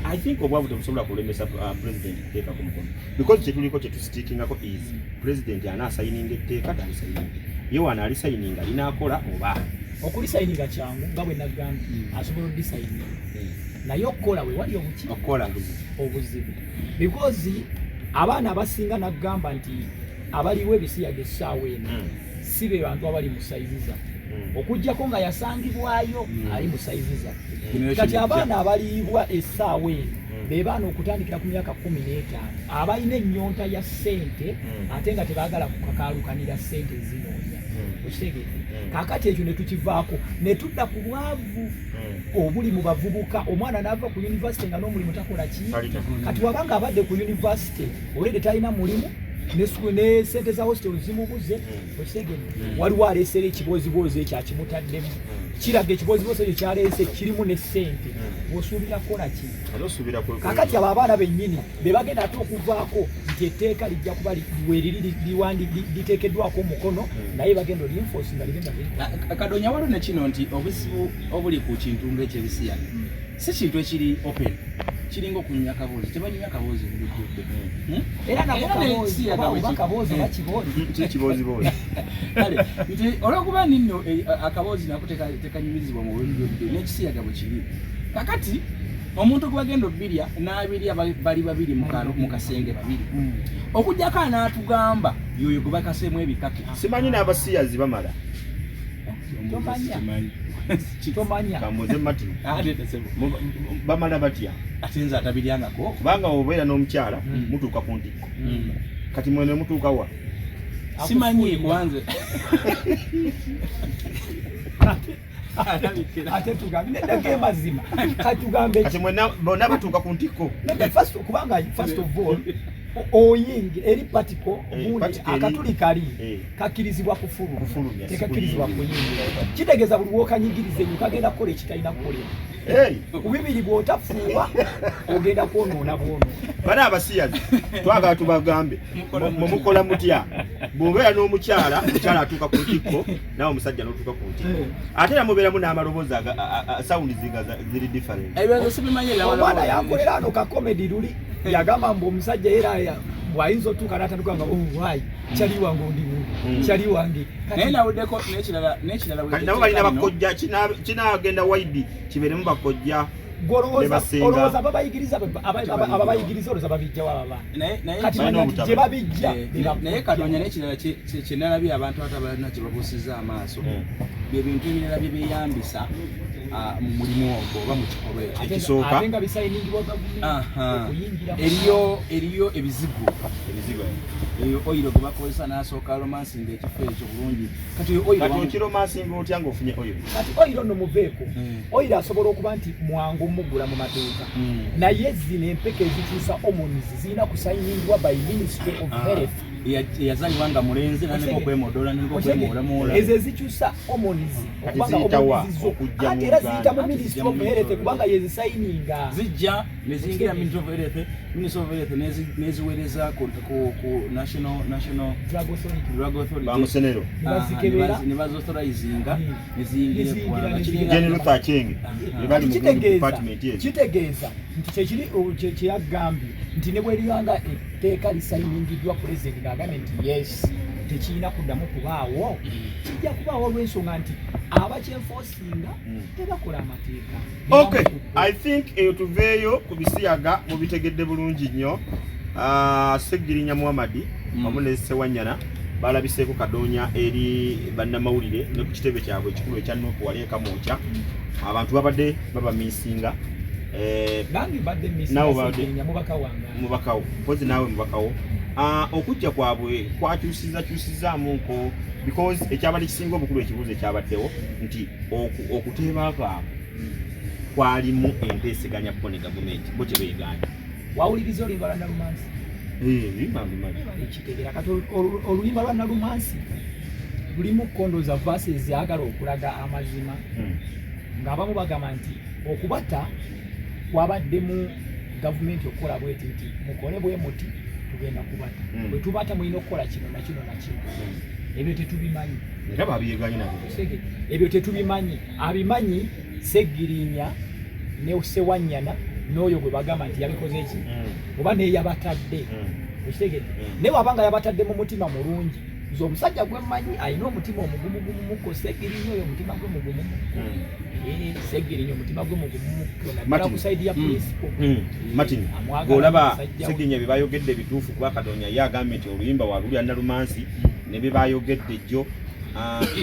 A: I think obwavu tebusobola kulemesa president etteeka ku mukono because kyetuliko kyetusitiikingako is president anaasayininga etteeka talisayininga ye wano alisayininga linaakola oba
B: okulisayininga kyangu nga bwe nagambye asobola okulisayininga naye okukola we wali
A: okukola
B: obuzibu because abaana abasinga nagamba nti abaliwo ebisiyaga essaawa eno si be bantu abali musayiziza okujjako nga yasangibwayo ali musayiziza kati abaana abaliibwa essaawa eno be baana okutandikira ku myaka 15 abalina ennyonta ya ssente ate nga tebaagala kukakaalukanira ssente ezinoonya okitegeeza kaakati ekyo ne tukivaako ne tudda ku bwavu obuli mu bavubuka omwana n'ava ku yunivasite nga n'omulimu takola ki kati wabanga abadde ku yunivasite olede talina mulimu ne sente za hostel zimubuze okitegeeza waliwo aleesera ekiboozibozi ekyo akimutaddemu kiraga ekiboozibozi ekyo kyaleese kirimu ne ssente bw'osuubira kukola ki kaakati abo abaana bennyini be bagenda ate okuvaako nti etteeka lijja kuba liteekeddwako omukono naye bagenda olinfosi nga ligenda
D: Kadonya waliwo ne kino nti obuzibu obuli ku kintu ng'ekyebisiyaga si kintu ekiri open kiringa okunywa akaboozi tebanywa akaboozi bulujjudde
B: era nakaboozi
A: bakiboozibozi
D: nti olwokuba nino akaboozi nako tekanyumizibwa mu bulujjudde n'ekisiyaga bwe kiri kakati omuntu gwe bagenda obbirya n'abirya bali babiri mu kasenge babiri okujjako anaatugamba yoyo gwe bakaseemu ebikake
A: simanyi n'abasiyazi bamala
B: tomanya
A: kamuze mati bamala batya
D: ate nze atabiryangako
A: kubanga obeera n'omukyala mutuuka ku ntikko kati mwene mutuuka wa
D: simanyi kubanze
B: ate tugambe neddako emazima katugambe
A: kati mwena bonna batuuka ku ntikko
B: kubanga first of all oyingi eri patiko gundi akatuli kali kakirizibwa kufulumya tekakkirizibwa kuyingira kitegeeza buli wokanyigirize kagenda kukola ekitalina kukolera kubibiri bw'otafuuwa ogenda kwonoona bwono
A: bana abasiyazi twagala tubagambe mumukola mutya bw'obeera n'omukyala omukyala atuuka ku ntikko nawe omusajja n'otuuka ku ntikko ate era mubeeramu n'amaloboozi sawundi zinga ziri different
D: ebyo sibimanyi
B: omwana yankolera ano kakomedi luli yagamba mbu omusajja era bwayinza otuuka n'atandika nga why kyali wange ndi muntu kyali wange
C: naye nawuddeko n'ekirala
A: kati nabo balina bakojja kinaagenda waidi kibeeremu bakojja
B: olowooza ababayigiriza olowooza babijjawo ababana gye babijja
C: naye kadonya n'ekirala kyenalabye abantu atabalina kye babuusiza amaaso byebintu ebirala bye beeyambisa mu mulimu ogwo oba mu kikolwa
A: ekisooka
B: ate nga bisayiningibwa
C: eriyo ebizigo eyo oyiro gwe bakozesa n'asooka romansinga ekifo ekyo bulungi kati
A: okiromansinga otya ng'ofunye oyiro
B: kati oyiro nno muveeko oyiro asobola okuba nti mwangu mugula mu maduuka naye zino empeke ezikyusa omonies zirina kusayiningibwa by Ministry of Health
C: yazalibwa nga mulenzi naneko okwemodola naneko okwemoolamuola
B: ezo ezikyusa omonies ate era ziyita mu Ministry of Health kubanga yezisayininga
C: zijja neziyingira Ministry of Health neziweereza ku National Drug Authority
A: bamusenero
C: ne bazauthorizinga neziyingira eggwanga
A: General Luther King bali mu department yezo
B: kitegeeza nti kyekiri kyeyagambye nti ne bweribanga etteeka lisayiningiddwa president ng'agambye nti yes tekirina kuddamu kubaawo kijja kubaawo olw'ensonga nti abakyenfoosinga tebakola amateeka.
A: Okay, I think eyo tuveeyo ku bisiyaga mubitegedde bulungi nnyo. Seggirinya Muhammadi wamu ne Sewanyana balabiseeko kadoonya eri bannamawulire ne ku kitebe kyabwe ekikulu ekya Nuupu wali ekamwokya abantu babadde babamiisinga
B: nange badde miisinga mubaka wange
A: mubakawo mpozi naawe mubakawo okujja kwabwe kwakyusizaamu nko because ekyabadde kisinga obukulu ekibuuzo ekyabaddewo nti okuteeba kwaabwe kwalimu enteeseganya ppone gavumenti bo kye beeganya.
B: Wawuliriza oluyimba lwa Nalumansi? Ekitegeera kati oluyimba lwa Nalumansi lulimu kondooza verses ayagala okulaga amazima ng'abamu bagamba nti okubatta kwabaddemu gavumenti okukola bweti nti mukole bwe muti tugenda kubatta bwe tubatta mulina okukola kino na kino na kino ebyo tetubimanyi
A: era babyeganye nabo
B: ebyo tetubimanyi abimanyi Seggirinya ne Sewanyana n'oyo gwe bagamba nti yabikoze eki oba neyabatadde ekitegedde naye wabanga yabatadde mu mutima mulungi nze omusajja gwe mmanyi alina omutima omugumugumuko Seggirinya oyo omutima gwe mugumumu Seggirinya omutima gwe mugumumu kusaidi ya principal
A: Martin ng'olaba Seggirinya bye bayogedde ebituufu kuba Kadonya ye agambye nti oluyimba walulya Nalumansi ne bye bayogedde jjo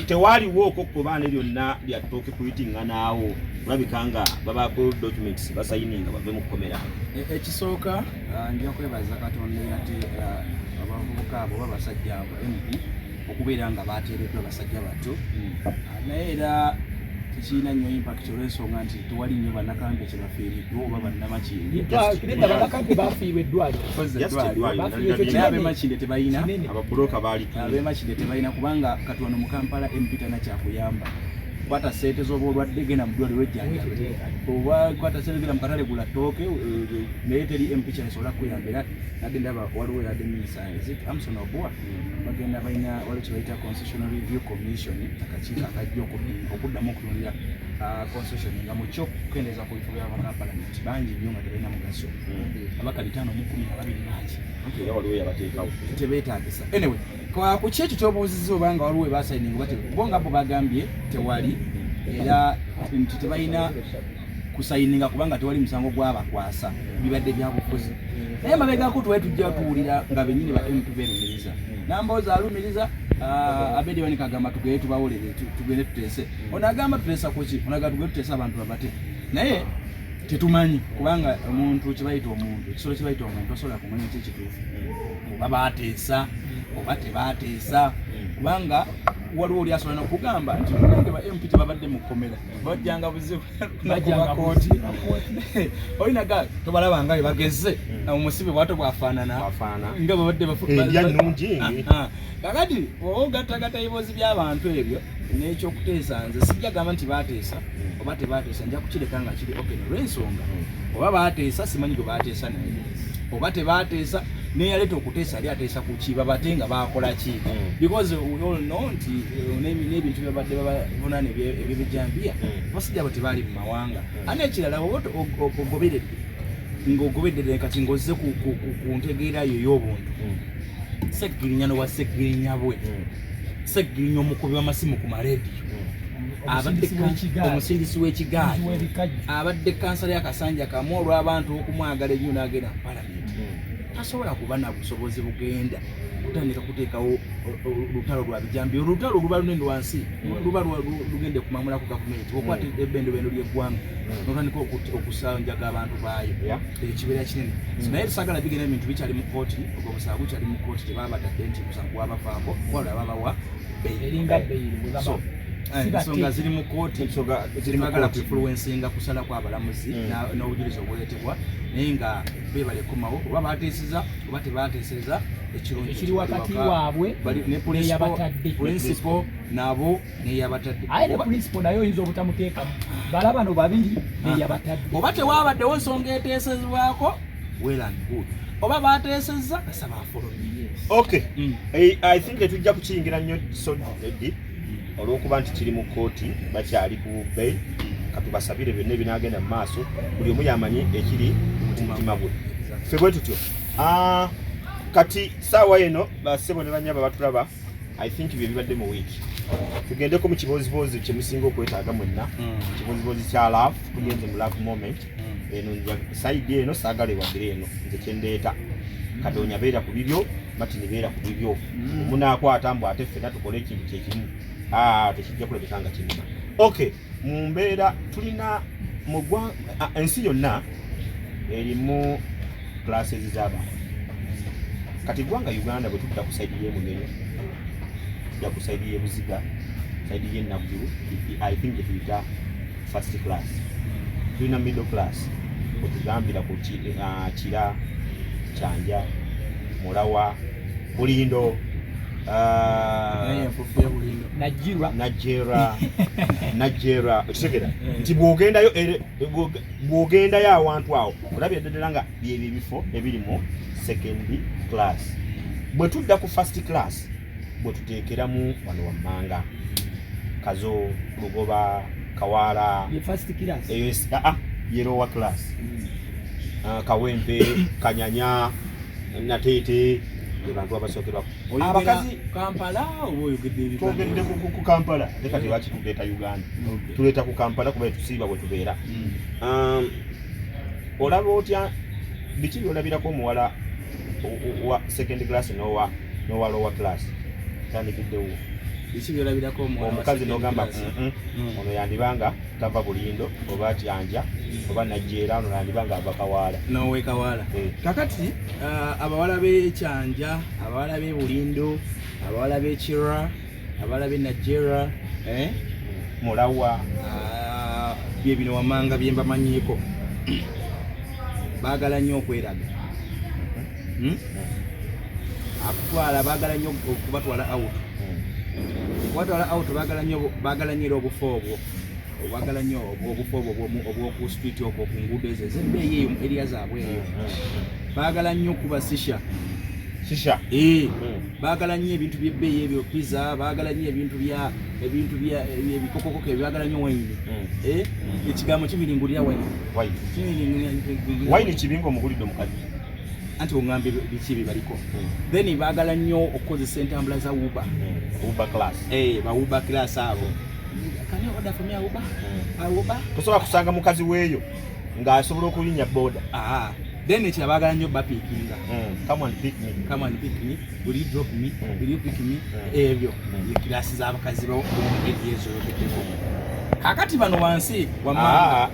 A: tewaliwo okukubana byonna byatooke kuyitinganawo olabika nga babaako documents basayininga bave mu kkomera.
C: Ekisooka nja kwebaza Katonda ate abavubuka abo babasajja abo MP okubeera nga bateereddwa basajja bato naye era tekirina nnyo impact olw'ensonga nti tewali nnyo bannakampi kye bafiiriddwa oba bannamakindi
B: bannakampi bafiirwa eddwaliro
C: naye ab'emakinde tebalina
A: ababuloka baaliko
C: ab'emakinde tebalina kubanga kati wano mu Kampala MP tana kyakuyamba kwata sente z'obulwadde genda mu ddwaliro ejjanjabe oba kwata sente genda mu katale gula ttooke naye teri MP kyasobola kuyambira nadde ndaba waliwo yadde minisita Amson Obua bagenda balina waliwo kye bayita Constitutional Review Commission akakiiko akajja okuddamu okulondera constitution nga mu kyo kukendeeza ku bifo by'abakampalamenti bangi nnyo nga tebalina mugaso abaka 512 bangi
A: waliwo yabateekawo
C: tebeetaagisa anyway ku kyekyo kyobuuzizza obanga waliwo ebasayininga bo nga bo bagambye tewali era nti tebalina kusayininga kubanga tewali musango gwabakwasa bibadde byabufuzi naye mabegako tuwe tujja tuwulira nga bennyini ba MP beerumiriza nambooza alumiriza Abedi wani kagamba tugende tubawulire tugende tuteese ono agamba tuteesa kuki ono agamba tugende tuteesa abantu babate naye tetumanyi kubanga omuntu kibayita omuntu ekisolo kibayita omuntu osobola kumanya ekikituufu oba baateesa oba tebaateesa kubanga waliwo oli asobola n'okugamba nti nange ba MP tebabadde mu kkomera bajjanga buzibu nakubakooti olinaga tobalabanga be bageze omusibe bwato bwafaanana nga babadde
A: ennungi
C: kakati ogattagatta ebiboozi by'abantu ebyo n'ekyokuteesa nze sijja gamba nti baateesa oba tebaateesa nja kukireka nga kiri okay olw'ensonga oba baateesa simanyi gwe baateesa naye oba tebaateesa neyaleeta okuteesa ali ateesa ku ki babate nga baakola ki because we all know nti n'ebintu byabadde babavunana ebyebijambiya basajja bo tebaali mu mawanga ane ekirala oba ogoberedde
D: ng'ogobedde kati ng'ozze ku ntegeera yo y'obuntu Seggirinya no wa Seggirinya bwe Seggirinya omukubi w'amasimu ku mareediyo omusindisi w'ekigaali abadde kansala y'akasanja kamu olw'abantu okumwagala ennyo n'agenda mu palamenti tasobola kuba na busobozi bugenda kutandika kuteekawo olutalo lwa bijambi olutalo luba lunene wansi luba lugende kumamula ku gavumenti okwata ebbendobendo ly'eggwanga n'otandika okusanjaga abantu baayo ekibeera kinene naye tusagala bigenda ebintu bikyali mu kooti ogwo obusawo bukyali mu kooti tebaba batadde nti musango wabavaako wabula babawa ensonga ziri mu kooti ziragala kuinfluencinga kusala kw'abalamuzi n'obujulizi obuleetebwa naye nga bebalekumawo oba bateeseza oba tebateeseza
B: ekiri wakati waabwe n'eyabatadde
D: principal nabo n'eyabatadde
B: aye ne principal nayo oyinza obutamuteekamu bala bano babiri n'eyabatadde
D: oba tewaabaddewo ensonga eteesezebwako well and good oba bateesezza kasaba afolomye.
A: Okay, I think tujja kukiyingira nnyo so deep olw'okuba nti kiri mu kooti bakyali ku bail katubasabire byonna ebinaagenda mu maaso buli omu yamanyi ekiri mu mutima gwe ffe bwe tutyo. Kati saawa eno bassebo ne banyaba batulaba I think bye bibadde mu wiiki tugendeko mu kibooziboozi kye musinga okwetaaga mwenna kibooziboozi kya love tugenze mu love moment eno saidi eno saagala ewaggere eno nze kyendeeta Kadonya beera ku bibyo Martin beera ku bibyo munaakwata mbu ate ffenna tukole ekintu kyekimu tekijja kulabika nga kinuma. Okay, mu mbeera tulina ensi yonna erimu classes z'abantu kati gwanga Uganda bwe tudda ku saidi y'emugenyo tudda ku saidi y'ebuziga saidi y'ennaku I think tuyita first class tulina middle class otugambira ku Kira Kyanja Mulawa Bulindo Najera okitegera nti bw'ogendayo awantu awo olabye ddala nga byebyo ebifo ebiri mu second class. Bwe tudda ku first class bwe tuteekeramu wano wammanga Kazo Lugoba Kawala ye lower class Kawempe Kanyanya Nateete abantu abasookerwako abakazi
D: Kampala
A: twogedde ku Kampala leka tewaki tuleeta Uganda tuleeta ku Kampala kuba tusiiba bwe tubeera. Olaba otya biki byolabirako omuwala wa second class nowa lower class tandikiddewo
D: biki byolabirako
A: omukazi n'ogamba ono yandibanga tava Bulindo oba Kyanja oba Najjeera ono yandibanga ava Kawala
D: nowe Kawala kakati abawala b'e Kyanja abawala b'e Bulindo abawala b'e Kira abawala b'e Najjeera
A: Mulawa
D: bye bino wammanga bye mbamanyiiko baagala nnyo okweraga akutwala baagala nnyo okubatwala out kubatwala out baagala nnyo obufu obwo baagala nnyo obufu obwo obw'oku street okwo ku nguudo ezo ez'ebbeeyi eyo eriya zaabwe eyo baagala nnyo okuba shisha baagala nnyo ebintu by'ebbeeyi ebyo pizza baagala nnyo ebintu ebikokokoko ebyo baagala nnyo wayini ekigambo kibiringulira
A: wayini kibinga omugulidde omukazi
D: anti ongambe biki bibaliko then baagala nnyo okukozesa entambula za Uber
A: class
D: ba Uber class abo kani order for me Uber
A: tosobola kusanga mukazi weeyo ng'asobola okulinnya boda
D: then ekyo baagala nnyo bapikinga
A: come and pick me
D: will you drop me will you pick me ebyo class z'abakazi ezo yogeddeko kakati bano wansi wammanga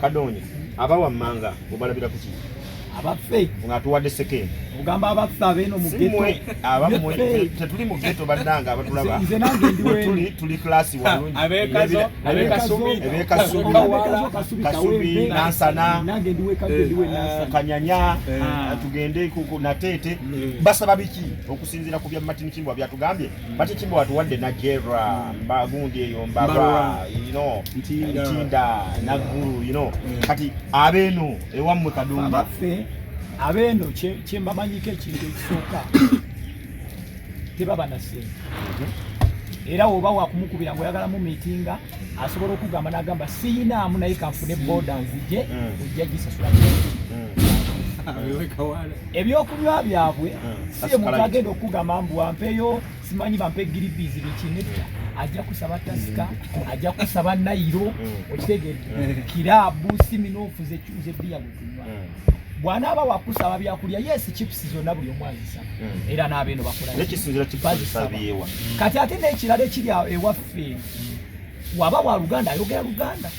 A: Kadonya aba wammanga obalabira ku ki
B: abaffe
A: ng'atuwadde second
B: ogamba abaffe abeeno mu ghetto
A: abamwe tetuli mu ghetto bannanga abatulaba
B: nze nange ndiwe
A: tuli class walungi Kasubi Nansana
B: nange ndiwe Nansana
A: Kanyanya tugende ku Nateete basaba biki okusinziira ku bya Martin Kimbwa byatugambye Martin Kimbwa watuwadde Najera Mbagundi eyo Mbaba Ntinda Naguru kati abeeno ewammwe Kadumba
B: abaffe abeeno kye mbamanyiko ekintu ekisooka tebaba na ssente era oba wakumukubira ngoyagala mu meetinga asobola okugamba n'agamba siyinaamu naye kanfune boda nzije ojja gisasula ebyokunywa byabwe si omuntu agenda okugamba mbu wampeeyo simanyi bampe giribizi bikinetta ajja kusaba tasika ajja kusaba nayiro okitegedde kiraabu siminoofu zebbiya bwetunywa bw'anaaba wakusaba byakulya yesi chipusi zonna buli omu azisaba era n'abeeno bakola kati ate n'ekirala ekiri ewaffe waba wa Luganda ayogera Luganda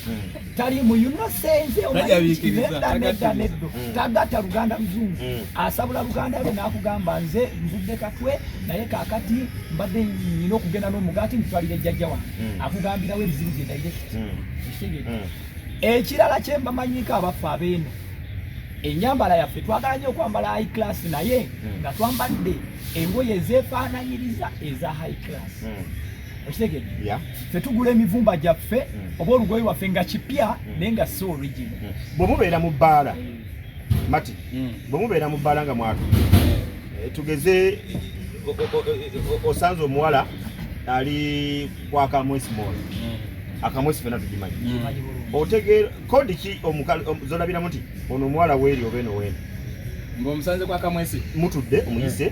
B: tali mu yunosense neddo tagatta Luganda luzungu asabula Luganda lwe n'akugamba nze nvudde katwe naye kaakati mbadde nina okugenda n'omugaati ntwalire jjajja wange akugambirawo ebizibu bye direct ekirala kye mbamanyiko abaffe abeeno ennyambala yaffe twagala nnyo okwambala high class naye nga twambadde engoye ezeefaananyiriza eza high class okitegedde ffe tugula emivumba gyaffe oba olugoye waffe nga kipya naye nga si original
A: bwe mubeera mu bbaala mati bwe mubeera mu bbaala nga mwatu tugeze osanze omuwala ali kwakamwesi mwoyo akamwesi fena tugimanyi otegeera kodi ki zolabiramu nti ono omuwala weeri obeeno weeno
C: ng'omusanze kwa kamwesi
A: mutudde omuyise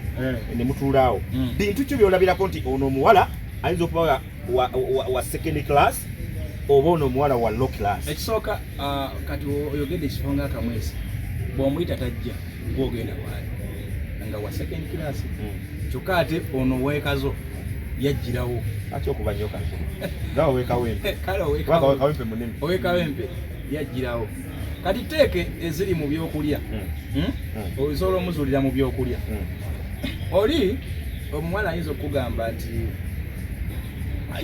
A: ne mutuulaawo bintu kyo byolabirako nti ono omuwala ayinza okuba wa second class oba ono omuwala wa low class
C: ekisooka kati oyogedde ekifo nga akamwesi bw'omuyita tajja gwogenda waali nga wa second class kyokka ate ono weekazo yajjirawo
A: ati okuba nnyo kazo nga owekawempe
C: kale
A: owekawempe munene
C: owekawempe yajjirawo kati teeke eziri mu byokulya osobola omuzuulira mu byokulya oli omuwala ayinza okugamba nti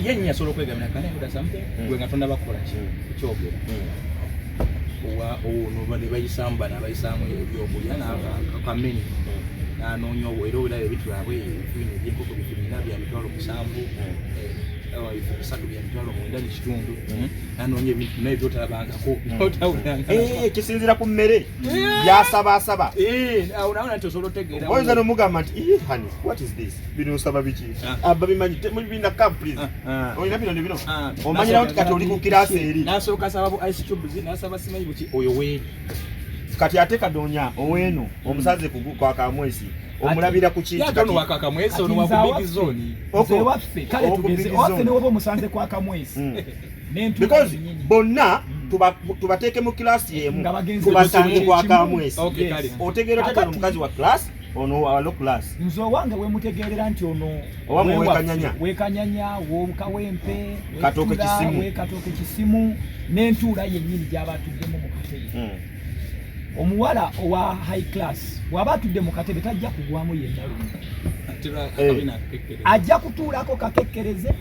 C: yennya asobola okwegamira kanebuda something gwe nga tonaba kukola kukyogera ono ne bayisaamu bano abayisaamu ebyokulya nakameni nanoonya era obulabe bitwabwe ebifino ebyenkoko bifirina bya mitwalo 7 bisatu bya mitwalo 9.5 nanoonya ebintu naye byotalabangako
A: kisinzira ku mmere byasabaasaba
C: awo naona nti osobola otegeera
A: oyinza n'omugamba nti honey what is this bino osaba biki ababimanyi mubina come please olina bino ne bino omanyirawo nti kati oli ku kiraasi eri
C: n'asooka asaba bu ice cubes n'asaba simanyi buki oyo weeri
A: kati ate kadonya oweeno omusaze kwa kamwesi omulabira ku kintu
C: kati wa kakamwesi ono wa ku big zone
B: waffe kale tugeze waffe ne woba omusanze kwa kamwesi
A: because bonna tubateeke mu kilasi emu tubasanze kwa kamwesi otegeera otagala omukazi wa class ono wa low class
B: nze owange wemutegeerera nti ono wekanyanya womukawempe wekatooke kisimu n'entuula yennyini gy'aba atuddemu mu katebe omuwala owa high class bw'aba atudde mu katebe tajja kugwamu yenna ajja kutuulako kakekkereze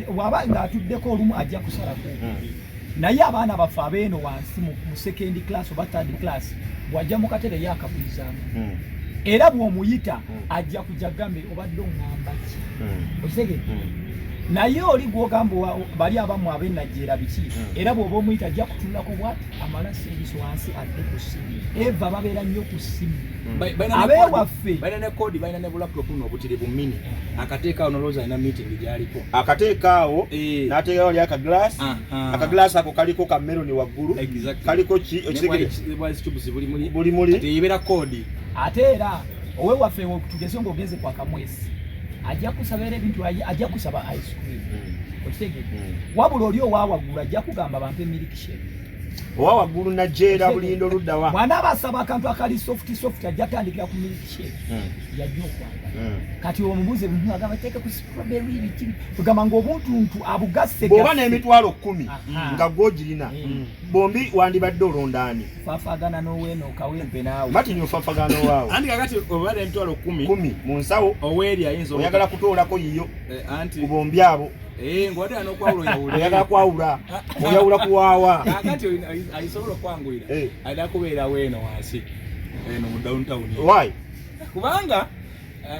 B: bw'aba ng'atuddeko olumu ajja kusalako naye abaana baffe abeeno wansi mu second class oba third class bw'ajja mu katebe yaakabulizaamu era bw'omuyita ajja kujja gambe obadde oŋŋamba ki okitegedde naye oli gw'ogamba bali abamu ab'ennajjeera biki era bw'oba omuyita ajja kutunulako bwati amala service wansi adde ku ssimu eva babeera nnyo ku ssimu abeewaffe
C: balina ne kodi balina ne bulaptop n'obutirivu mini akateekaawo nolowooza alina meeting gy'aliko
A: akateekaawo n'ateekawo ali akaglaasi ako kaliko kameroni waggulu kaliko ki bulimuli
C: teyebeera kodi
B: ate era owewaffe tugeze ng'ogenze kwa kamwesi ajja kusaba era ebintu ajja kusaba ice cream okitegedde wabula oli owawaggulu ajja kugamba bampe milkshake
A: owawaggulu najjeera bulindo luddawa
B: bw'anaaba asaba akantu akali soft ajja atandikira ku milkshake yajja okwagala kati omubuuze ebintu agamba teeke ku strawberry biki tugamba ng'obuntuntu abugasse
A: bw'oba n'emitwalo 10 nga gw'ogirina bombi wandibadde olondaani
B: faafagana n'oweeno kawempe naawe
A: mati nyofafagana owaawe
C: anti kakati oba n'emitwalo
A: 10 mu nsawo
C: oweeri ayinza
A: oyagala kutoolako yiyo
C: anti
A: ku bombi abo
C: ng'ote n'okwawula
A: oyagala kwawula oyawula kuwaawa
C: kakati ayisobola okwanguyira ayina kubeera weeno wansi eno mu downtown
A: why
C: kubanga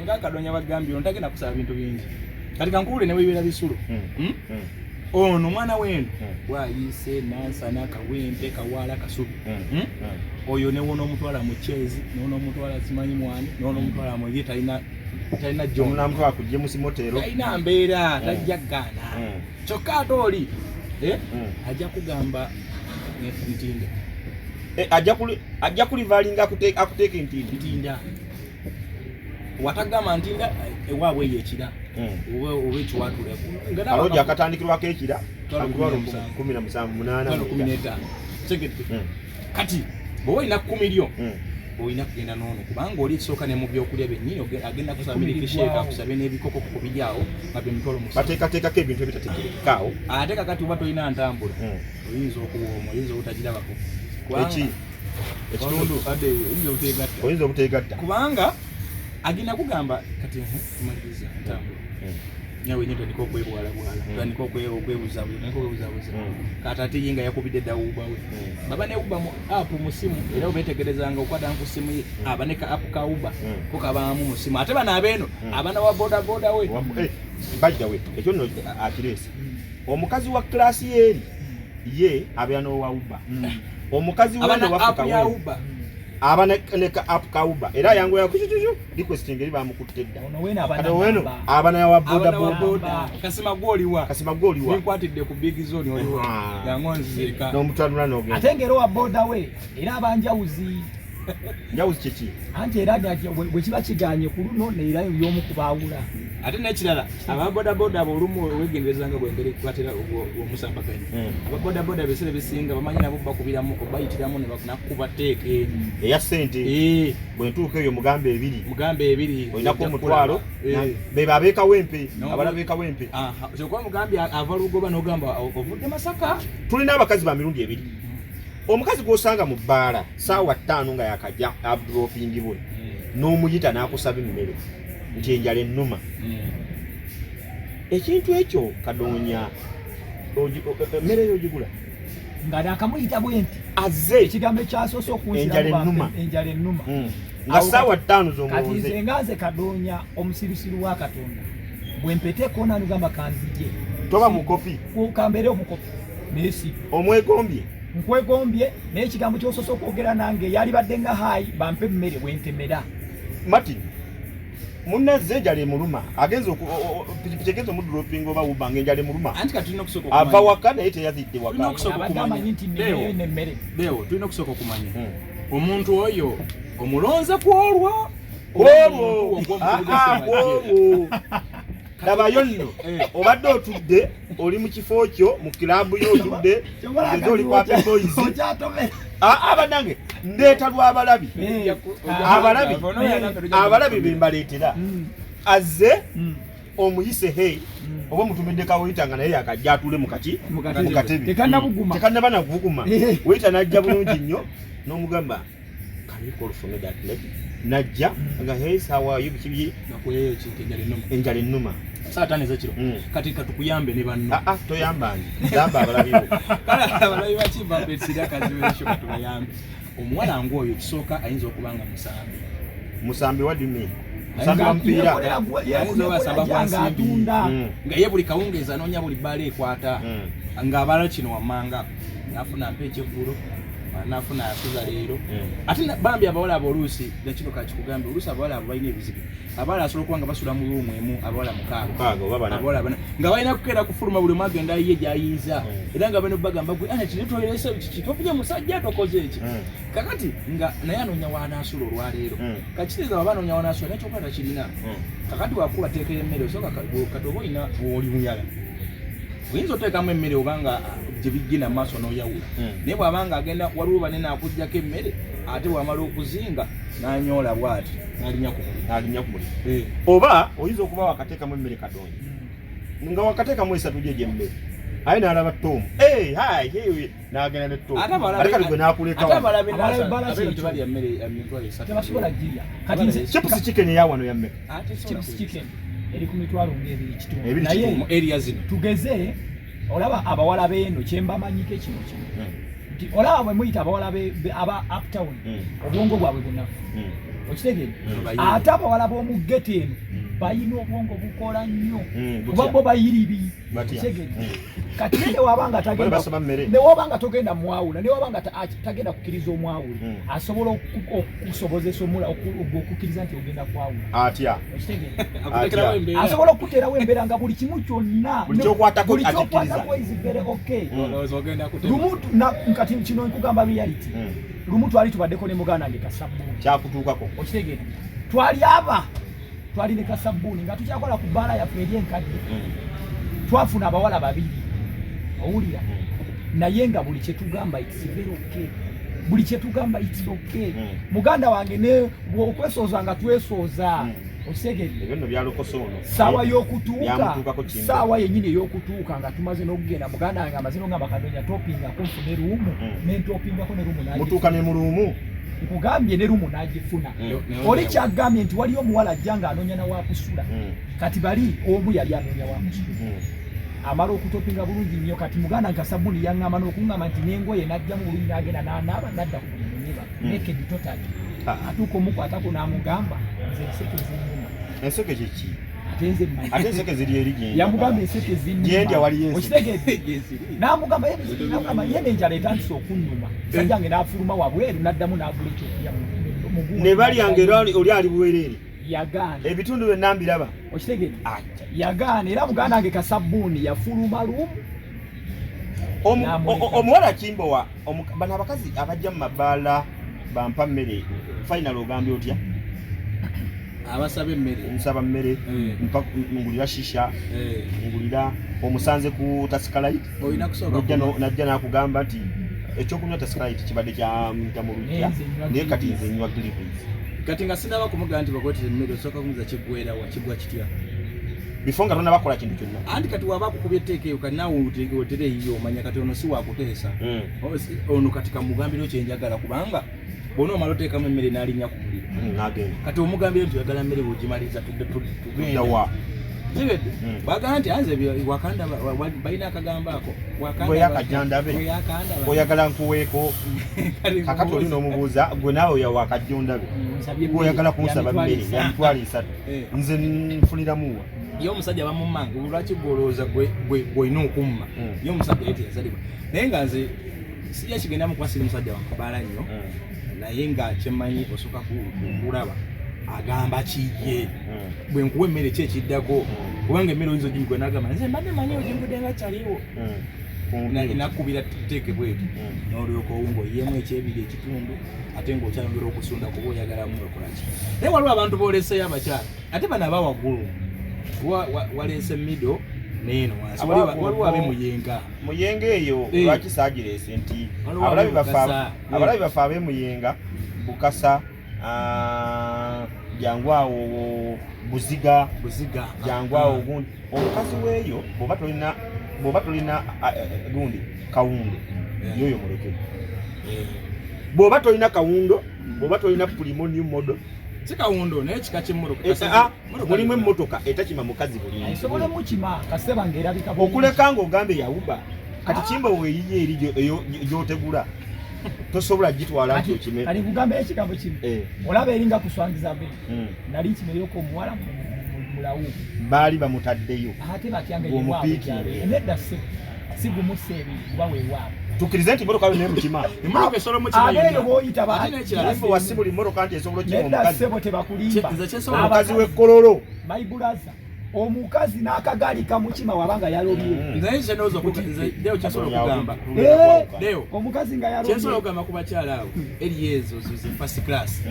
C: ng'akadonya bagambye ono tagenda kusaba bintu bingi kati kankuwule ne webibeera bisulo ono omwana weeno waayise nansana kawempe kawaala kasubi oyo newona omutwala mu kyezi newona omutwala simanyi mwani newona omutwala mu ye talina talina John
A: omunamtu akujje musimotero
C: talina mbeera tajja gana kyokka ate oli ajja kugamba ntinde
A: ajja kulivalinga akuteeka
C: ntinda watagamba ntinda ewaabwe yekira oba ekiwatula
A: alodi akatandikirwako ekira 17
C: segedde kati bwe olina 10 lyo olina kugenda noono kubanga oli sooka ne mu byokulya byennyini agenda kusaba milikisheeka kusabe n'ebikoko kubijaawo nga byemutwala
A: bateekateekako ebintu ebitategerekaawo
C: ate kakati oba tolina ntambula oyinza okuwooma oyinza obutagirabako
A: ekitundu
C: oyinza
A: obuteegatta
C: kubanga agenda kugamba kati tumaliriza ntambula nyawe nyo tandika okwebwalabwala tandika okwebuzabuza kati ate ye nga yakubidde dda uba we baba ne uba mu app mu simu era obetegerezanga okwadanga ku simu ye abaneka app ka uba ko kabaamu mu simu ate bana abeeno abana wa boda we
A: bajja we ekyo nno akiresi omukazi wa klasi eri ye abeera n'owa uba omukazi wano wafika we abaneka app ka uba era yangu ya kuchuchu requesting eri bamukutte dda ono abana wa boda
C: kasima goliwa nikwatidde ku big zone oliwa yangonzeka
A: n'omutwalula n'ogenda
B: atengero wa boda we era abanjawuzi
A: njawuzi kiki
B: anti era bwe kiba kiganye ku luno neera y'omu kubaawula
C: ate n'ekirala ababodaboda ab'olumu wegenderezanga bwengeri kukwatira omusambaganya ababodaboda ebiseera ebisinga bamanyi nabo bakubiramu obayitiramu ne bakunakuba teeke
A: eya ssente bwe ntuuka eyo mugambe ebiri olinako omutwalo beba abeekawo empe abala beekawo empe
C: kyokuba mugambi ava lugoba n'ogamba ovudde Masaka
A: tulina abakazi ba mirundi ebiri omukazi gw'osanga mu bbaala ssaawa 5 nga yakajja abdropingibwe n'omuyita n'akusaba emmere nti enjala ennuma ekintu ekyo Kadoonya emmere eyo ogigula
B: nga nakamuyita bwe nti
A: azze
B: ekigambo ekyasoose
A: enjala
B: ennuma
A: nga ssaawa 5 z'omulonze
B: kati nze nga nze Kadoonya omusirusiru wa Katonda bwe mpeteeko nanugamba kanzije
A: toba mukopi
B: kambeere omukopi neesi
A: omwegombye
B: nkwegombye naye ekigambo kyosoose okwogera nange yali badde nga hayi bampe emmere bwentemera
A: mati munazze enjala emuluma agenza pikipiki egenza omudroping oba ubanga enjala emuluma ava waka naye teyazidde
B: wakamanyi nti nemmere
C: beewo tulina okusooka okumanya omuntu oyo omulonze ku olwo
A: labayo nno obadde otudde oli mu kifo kyo mu kirambu yo otudde ngeze oli kwa Abboys abanange ndeeta lw'abalabi abalabi bembaleetera azze omuyise oba mutumidde kawoyitanga naye yakajja atule mu katebe tekannaba navuguma weyita najja bulungi nnyo n'omugamba najja nga sawa yubikibi enjala ennuma
C: saatane zekiro kati katukuyambe ne banno
A: toyambani gamba abalabiwo
C: abalabi bakimba pesira kaziwesho katubayambe omuwala ng'oyo kisooka ayinza okubanga musambi
A: what do you mean musambi wa mupiira
C: ayinza obasamba kwa nsimbi nga ye buli kawungeeza anoonya buli bbaala ekwata ng'abala kino wammanga nafuna mpa ekyeggulo nafuna yakuza leero ate bambi abawala ab'oluusi nakino kakikugambe oluusi abawala abo balina ebizibu abawala asobola okuba nga basula mu luumu emu abawala mukaaga nga balina kukeera kufuluma buli omu agenda ye gy'ayinza era nga bano bagamba gwe kinetoyeresa kiki tofunye musajja tokoze eki kakati nga naye anoonya wanaasula olwaleero kakiteeza baba anoonya wanaasula naye kyokuba takirina kakati wakuba teekera emmere osooka kati oba olina oli muyala oyinza oteekamu emmere obanga gye bijjina mu maaso n'oyawula naye bw'abanga agenda waliwo banene akuggyako emmere ate bw'amala okuzinga n'anyoola bw'ati n'alinnya ku muli
A: oba oyinza okuba wakateekamu emmere Kadoonya nga wakateekamu 3 gye gy'emmere aye n'alaba ttoomu n'agenda ne ttoomu ate kati gwe n'akulekawabalya
C: emmere emitwalo 3
B: tebasobola girya kati
A: chips chicken eyawano ya mmeka
B: chips chicken eri ku mitwalo ng'ebiri naye
C: area zino
B: tugeze olaba abawala b'eno kyembamanyike kino nti olaba bwe muyita abawala aba uptown obwongo bwabwe bunafu okitegeere ate abawala b'omu gete eno bayina obwongo bukola nnyo kuba bo bayiribi kati ne wabanga tagenda ne wabanga togenda mwawula ne wabanga tagenda kukkiriza omwawula asobola okusobozesa omula okukkiriza nti ogenda kwawula
A: atya
B: asobola okuteerawo embeera nga buli kimu kyonna
A: buli kyokwatako
B: lumu kati kino nkugamba reality lumu twali tubaddeko ne muganda nange Kasabbuuni
A: kyakutuukako
B: okitegeera twali ne Kasabbuuni nga tukyakola ku bbaala yaffe eri enkadde twafuna abawala babiri owulira naye nga buli kyetugamba buli kyetugamba it's okay muganda wange ne okwesooza nga twesooza saawa y'okutuuka saawa yennyini ey'okutuuka nga tumaze n'okugenda muganda wange amaze n'ogamba kadonya topinga kunfune ruumu nentopingako ne ruumu
A: mutuuka ne mu ruumu
B: nkugambye ne ruumu n'agifuna oli kyagambye nti waliyo omuwala ajja ng'anoonya na waakusula kati bali omu yali anoonya waakusula amala okutopinga bulungi nnyo kati muganda nga Kasabbuuni yaŋŋamba n'okuŋŋamba nti n'engoye n'ajjamu bulungi n'agenda n'anaaba n'adda ku munyeba naked totally atuuka omukwatako n'amugamba nze enseke zinnuma
A: enseke kyeki
B: ate
A: enseke ziri eri
B: yamugamba enseke
A: gyendya waliyo
B: okitegedde n'amugamba ye n'enjala etandise okunnuma sajjange n'afuluma wabweru n'addamu n'agula ekyokulya
A: ne balyanga era oli ali bwereere
B: yagaana
A: ebitundu byonna mbiraba
B: okitegedde yagaana era muganda wange Kasabbuuni yafuluma lumu
A: omuwala Kimbowa bano abakazi abajja mu mabbaala bampa mmere final ogambye otya
C: abasaba emmere
A: nsaba mmere ngulira shisha ngulira omusanze ku tasikalayiti
C: olina kusooka
A: najja n'akugamba nti ekyokunywa tasikalayiti kibadde kya muluggya naye kati nze nywa gilipins
C: kati nga sinaba kumugamba nti bakwetera emmere osooka kumuza kiggwera wa kiggwa kitya
A: bifo nga tonna bakola kintu kyonna
C: anti kati waba akukubya etteeka eyo kati naawe otere eyiyo omanya kati ono si wakuteesa ono kati kamugambiro kyenjagala kubanga bona omala oteekamu emmere n'alinnya ku muliro kati omugambire nti oyagala mmere bwogimaliza tugenda
A: wa
C: zibedde bagamba nti anze wakanda balina akagambo ako
A: oyakajandabe oyagala nkuweeko kakati oli n'omubuuza gwe naawe oyawa akajjondabe oyagala kunsaba mmere yamitwala 3 nze nfuniramuwa
C: ye omusajja bamumanga lwaki gwolowooza gwolina okumma ye omusajja yete yazalibwa naye nga nze sijja kigenda mukwasira omusajja wakabaala nnyo naye nga kyemmanyi osooka kulaba agamba kiye bwe nkuwa emmere ki ekiddako kubanga emmere oyinza ogimugwe n'agamba nze mbadde manyi ogimugudde nga kyaliwo nakubira teeke bwetu n'olyoka owunga oyiyeemu ekyebiri ekitundu ate ng'okyayongera okusunda kuba oyagalamu okolaki naye waliwo abantu booleseyo abakyala ate bano aba waggulu waleese mido neeno wansi waliwo abe
A: muyenga eyo lwaki saagireese nti abalabi baffe ab'emuyenga Bukasa jangwawo buziga jangwawo gundi omukazi weeyo bw'oba tolina gundi kawundo yoyo muleke bw'oba tolina kawundo bw'oba tolina primonium model
C: si kawundo naye kika ky'emmotoka
A: mulimu emmotoka etakima mukazi bulungi
B: esobole mukima kaseba ng'erabika
A: okuleka ng'ogambe yawuba kati Kimbowa eyiye eri gy'otegula tosobola gitwala nti okime
B: kali kugambe ekigambo kimu olaba eringa kuswangiza be nali kimereko omuwala mulawu
A: baali bamutaddeyo
B: ate batyange omupiikire nedda sigumuseebi kuba weewaawo
A: tukkirize nti mmotoka yonna emukima
C: emmotoka esobola mukima
B: abeeyo booyita
A: Kimbowa si buli mmotoka nti esobola okima
B: nedda ssebo tebakulimba
A: omukazi w'ekkololo
B: maibulaza omukazi n'akagaali kamukima wabanga yalobye omukazi nga
C: yalobye ogamba ku bakyala abo eri ezo ze first class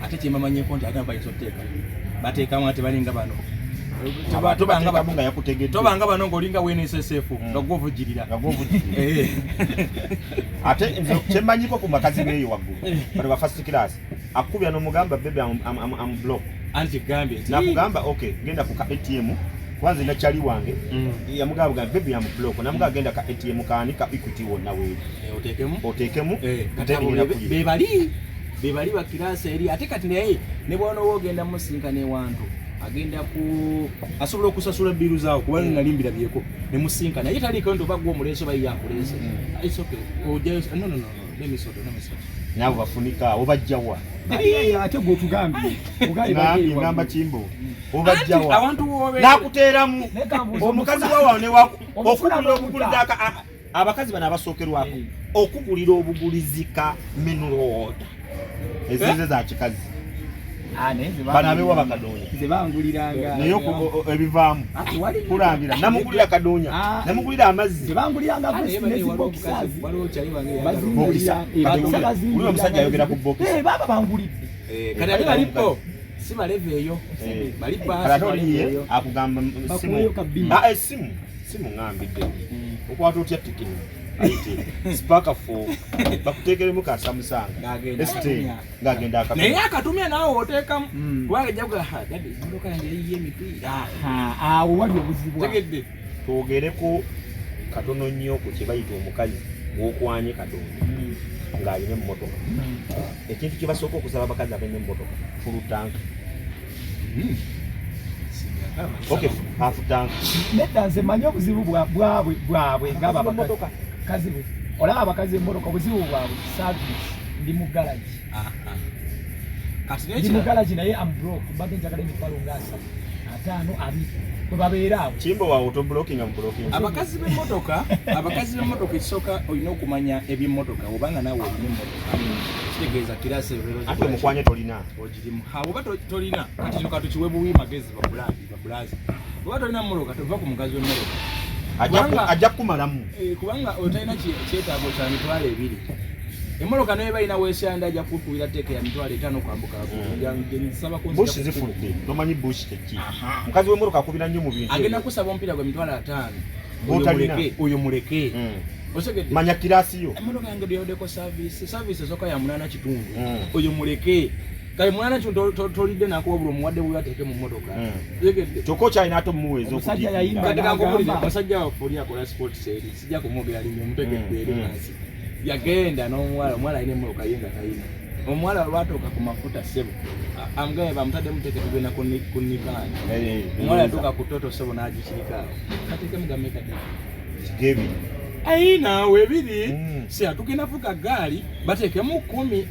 C: ate kyemamanyeko nti agamba bayinza oteeka bateekamu ate balinga bano tobanga bano ng'olinga WNSSF nga gwovugirira
A: ate nze kyemmanyiko ku bakazi beeyo waggulu bano ba first class akubya n'omugamba bebe am block
C: anti gambye
A: nakugamba okay genda ku ATM kwanza ina chali wange yamugamba bebe ya block namugamba genda ka ATM kaani ka Equity wonna wewe otekemu
C: bebali ba kirasa eri ate kati naye ne bwana wogenda musinka ne wantu agenda ku asobola okusasula biru zaawo kubanga nalimbira byeko ne musinka naye taliko ndo bagwa omuleso bayi yakulese it's okay no let me sort
A: nabo bafunika obajjawa
B: ate gwotugambye
A: ngamba kimbo obajjawa nakuteeramu omukazi wawawo okugulira obugulizi abakazi bano abasookerwako okugulira obugulizi ka mineral ezize za kikazi bano abewa bakadoonya naye ebivaamu kulambira namugulira kadoonya namugulira amazzi uli omusajja ayogera ku bokisi
C: kati ate balipo si baleve eyo bali
A: baaliye akugamba simu ngambidde okwata otya tikini spaka 4 bakuteekeremu ka Samsung S10 ngagenda akatumya
C: naye akatumya naawe oteekamu kubanga ejjakuga dadi emmotoka yange eriyo emipiira
B: awo wali obuzibu
C: tegedde
A: twogereko katono nnyo ku kye bayita omukazi gwokwanye katonda ng'alina emmotoka ekintu kye basooka okusaba abakazi abalina emmotoka fulu tanka hafu tanka
B: nedda nze manyi obuzibu bwabwe ng'abakazi bwe olaba abakazi emmotoka obuzibu bwabwe service ndi mu garage ndi mu garage naye ambroke mbadde njagala emitwalo nga 5 2 kwe babeera awo
A: kimbo waawe otoblokinga mubloking
C: abakazi b'emmotoka ekisooka olina okumanya ebyemmotoka obanga naawe olina emmotoka kitegeeza kirasi
A: ate omukwanye tolina
C: ogirimu oba tolina kati kino katukiwe buwi magezi babulazi oba tolina mmotoka tova ku mukazi w'emmotoka
A: ajja kukumalamu
C: kubanga otalina kyetaago kya mitwalo 2 emmotoka naye balina weesanda ajja kukuwira teeka ya mitwalo 5 kwambuka
A: bush zifudde tomanyi bush keki mukazi w'emmotoka akubira nnyo mu bintu
C: agenda kusaba omupiira gwe mitwalo 5 oyo muleke
A: manya kirasi yo
C: emmotoka yange lyodeko service ezoka ya 8 kitundu oyo muleke kale 8 kitundu tolidde nakuwa buli omuwadde bwe yateeke mu mmotoka
A: kyokka okyalina ate omuweeza
C: omusajja waffe akola sport seri sijja kumwogera linnyo omutegedde eri wansi yagenda n'omuwala omwala alina emmotoka ye nga talina omuwala lwatuuka ku mafuta ssebo amugaye bamutadde muteeke tugenda ku nikaani omuwala yatuuka ku toto ssebo n'agikirikaawo kateekemu gamekade
A: kigebi
C: ayi naawe 2 si atugenda fuka gaali bateekemu 10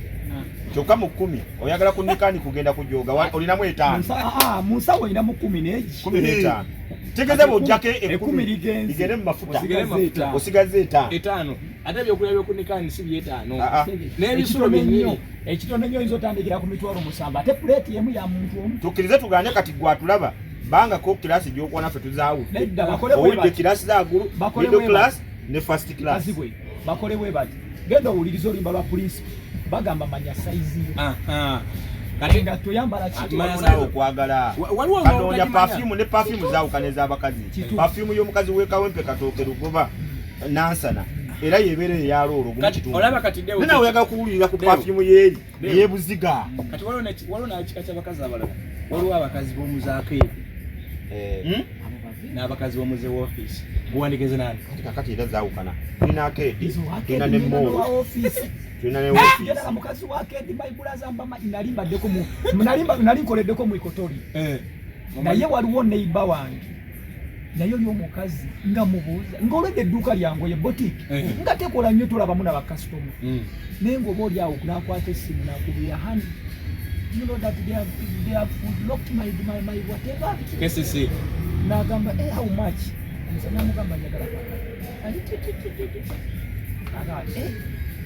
A: kyokka mu 10 oyagala ku nikaani kugenda kujoga olinamu 5
B: mu nsawo olinamu
A: 15 tegeze bw'ojjako 10 ligende mu mafuta osigaze
C: 5 ate ebyokulya byokunikaani si bye5 n'ebisulo byennyini
B: ekitono nnyo oyinza otandikira ku mitwalo 7 ate puleeti emu ya muntu omu
A: tukkirize tuganye kati gwatulaba bangako kirasi gy'okuwa naffe tuzaawudde owulidde kirasi zagulu middle class ne first class
B: bakole bwe bati genda owuliriza oluyimba lwa principal bagamba manya saizi kati nga toyambala
A: okwagala kanoonya perfume ne perfume zaawukana ez'abakazi perfume y'omukazi w'ekawempe katooke lugoba nansana era yebeera eyaloolo gumunaawe oyagala kuwulirira ku perfume yeeri eyebuziga
C: kati waliwo nakika ky'abakazi abalala waliwo abakazi b'omuzaakeedi n'abakazi b'omuze w'ofiisi guwandigeze nani
A: kakati era zaawukana tulina akeedi tulina ne moolo tulina ne woofiisi
B: mukazi wakeedi bayibula zambama nali nkoleddeko mu ikotori naye waliwo neiba wange naye oli omukazi nga mubuuza ng'olwedde edduuka lyange ye botiki nga tekola nnyo tolabamu n'abakasitoma naye ng'oba oli awo nakwata essimu nakubira hani you know that they have locked my whatever
C: KCC
B: nagamba how much namugamba njagala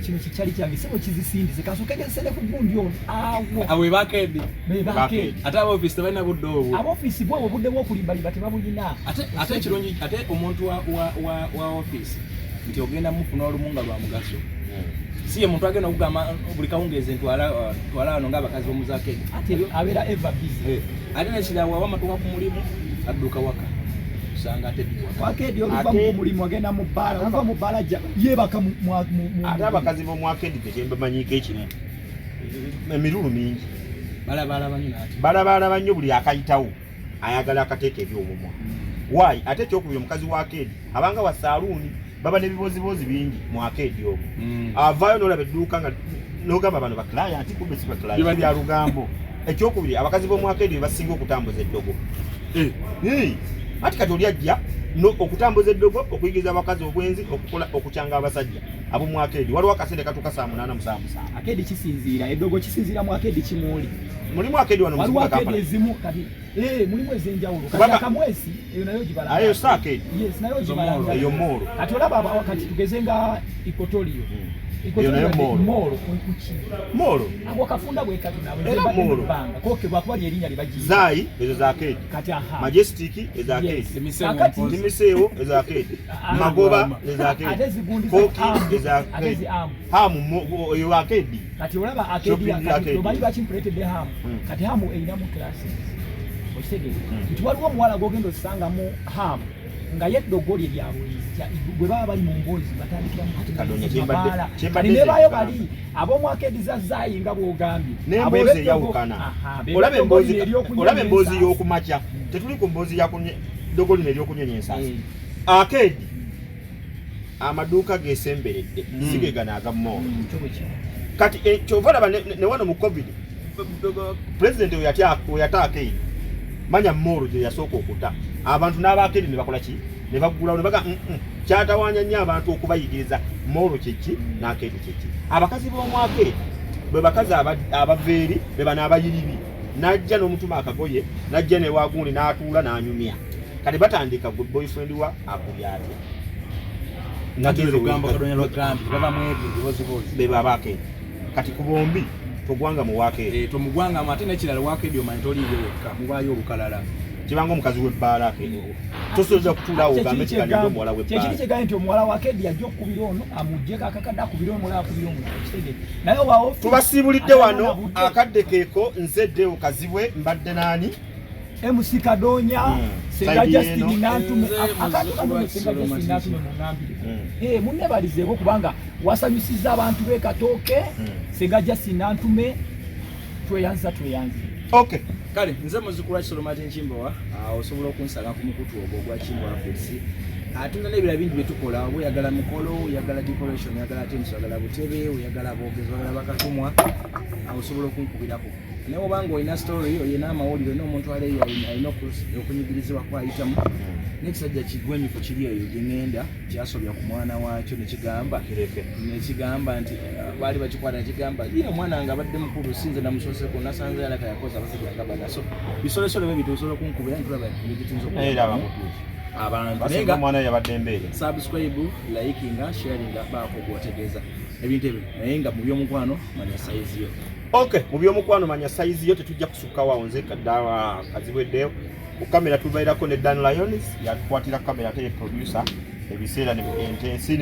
B: kino kikyali kyange sebo kizisindize kasokegensene ku gundi ono
C: awe bakeedi ate abaofisi tebalina budde obwo
B: abaofisi bwabo obudde bw'okulimbalimba tebabulina
C: ate ekirungi ate omuntu wa ofisi nti ogenda mufuna olumu nga lwa mugaso si ye muntu agenda okugamba buli kawungeezi ntwala wano ng'abakazi b'omuzakeedi
B: ate abeera eva busy
C: ate nekirawo awamatuka ku mulimu adduka waka usanga ate
B: wakeedi oluva mu mulimu agenda mu bbaala oluva mu bbaala yeebaka
A: ate abakazi b'omwakeedi tekembamanyiiko ekimu emirulu mingi balabaala nnyo buli akayitawo ayagala akateeka ebyobumwa waayi ate ekyokubiri omukazi wa akeedi abanga wa saaluuni baba n'ebibozibozi bingi mu akeedi ogwo avaayo n'olaba edduuka nga n'ogamba bano baklayant kumbe si baklayant bya lugambo ekyokubiri abakazi b'omu akeedi be basinga okutambuza eddogo ati kati oli ajja no okutambuza eddogo okuyigiza abakazi obwenzi okukola okukyanga abasajja abo mu akedi waliwo akasente katuka 8:7
B: akedi kisinziira eddogo kisinziira mu akedi kimuli
A: mulimu akedi wano
B: waliwo akedi ezimu kati mulimu ezenjawulo kati akamwesi eyo nayo gibala
A: ayo sa akedi
B: yes nayo gibala
A: eyo moro
B: kati olaba wakati tugezenga ikotorio
A: nayo moro moro
B: abo kafunda bwe kati nawe
A: moro
B: banga koke bwakuba erinnya libaji
A: zai ezo za akedi
B: kati aha
A: majestic ezo akedi misewo ezo akedi magoba ezo akedi koki ezo akedi hamu eyo akedi
B: kati olaba akedi kati bali bakimpleted hamu kati hamu eina mu classes osege waliwo muwala gogendo sanga mu hamu nga yeddogo lye lyabwe bwe baba bali mu mbozi batandikira mu
A: kadonya
B: kati ne bayo bali ab'omu akedi za zaayi nga bw'ogambye
A: n'embozi eyawukana olaba emboozi y'okumakya tetuli ku mboozi yaddoggo lino ery'okunyonya ensasi akedi amaduuka gesemberedde sigegana agammoola kati kyova laba ne wano mu covid pulezidenti weyata akedi manya mmoolo gye yasooka okuta abantu n'abaakedi ne bakola ki ne baggulawo ne baga kyatawaanya nnyo abantu okubayigiriza mmoolo kyeki n'akedi kyeki abakazi b'omwakedi bwe bakazi abaveeri be bano abayiribi n'ajja n'omutuma akagoye n'ajja newagundi n'atuula n'anyumya kati batandika gwe boyfriend wa akulya atya be babaakedi kati ku bombi togwanga mu wakedi
C: tomugwanga ate n'ekirala wakedi omanyi toliiyo wekka mubaayo olukalala
A: kibanga omukazi w'ebbaala akedi tosobola kutuulawo ogambe kikanidde omuwala w'ebbaala
B: kyekiri kyegaye nti omuwala wakedi ajja okukubira ono amugyeko akakadde akubira omulala akubira omulala kitege naye waawo
A: tubasiibulidde wano akadde keeko nzedde okazibwe mbadde naani
B: MC Kadonya Senga Justin Nantume akantu kano Senga Justin Nantume mungambire munnebalizeeko kubanga wasanyusiza abantu be Katooke Senga Justin Nantume tweyanza
A: okay
C: kale nze muzikula kisolo mate nchimbowa osobola okunsala ku mukutu ogwo gwa Chimbowa Foods atunda n'ebirala bingi bye tukola oyagala mukolo oyagala decoration oyagala tins oyagala butebe oyagala bogezo oyagala bakatumwa osobola okunkubirako naye obanga olina story olina amawulire n'omuntu aleeyo alina okunyigirizibwa kwayitamu n'ekisajja kigwemifu kiri eyo gyengenda kyasobya ku mwana waakyo nekigamba nti baali bakikwata nekigamba ye omwana wange abadde mukulu sinze namusoseko nasanze yalaka yakoza abasajja ngabana so bisolesole bwe bitu osobola okunkubira ntulaba bitunza abantu
A: mwana yabadde embeere
C: subscribe likinga sharinga baako gwotegeeza ebintu ebyo naye nga mu by'omukwano manya size yo
A: okay mu by'omukwano manya size yo tetujja kusukkawo awo nze kaddawa kazibweddeyo ku kamera tubairako ne Dan Lions yatukwatira kamera ate ye producer ebiseera ne intensi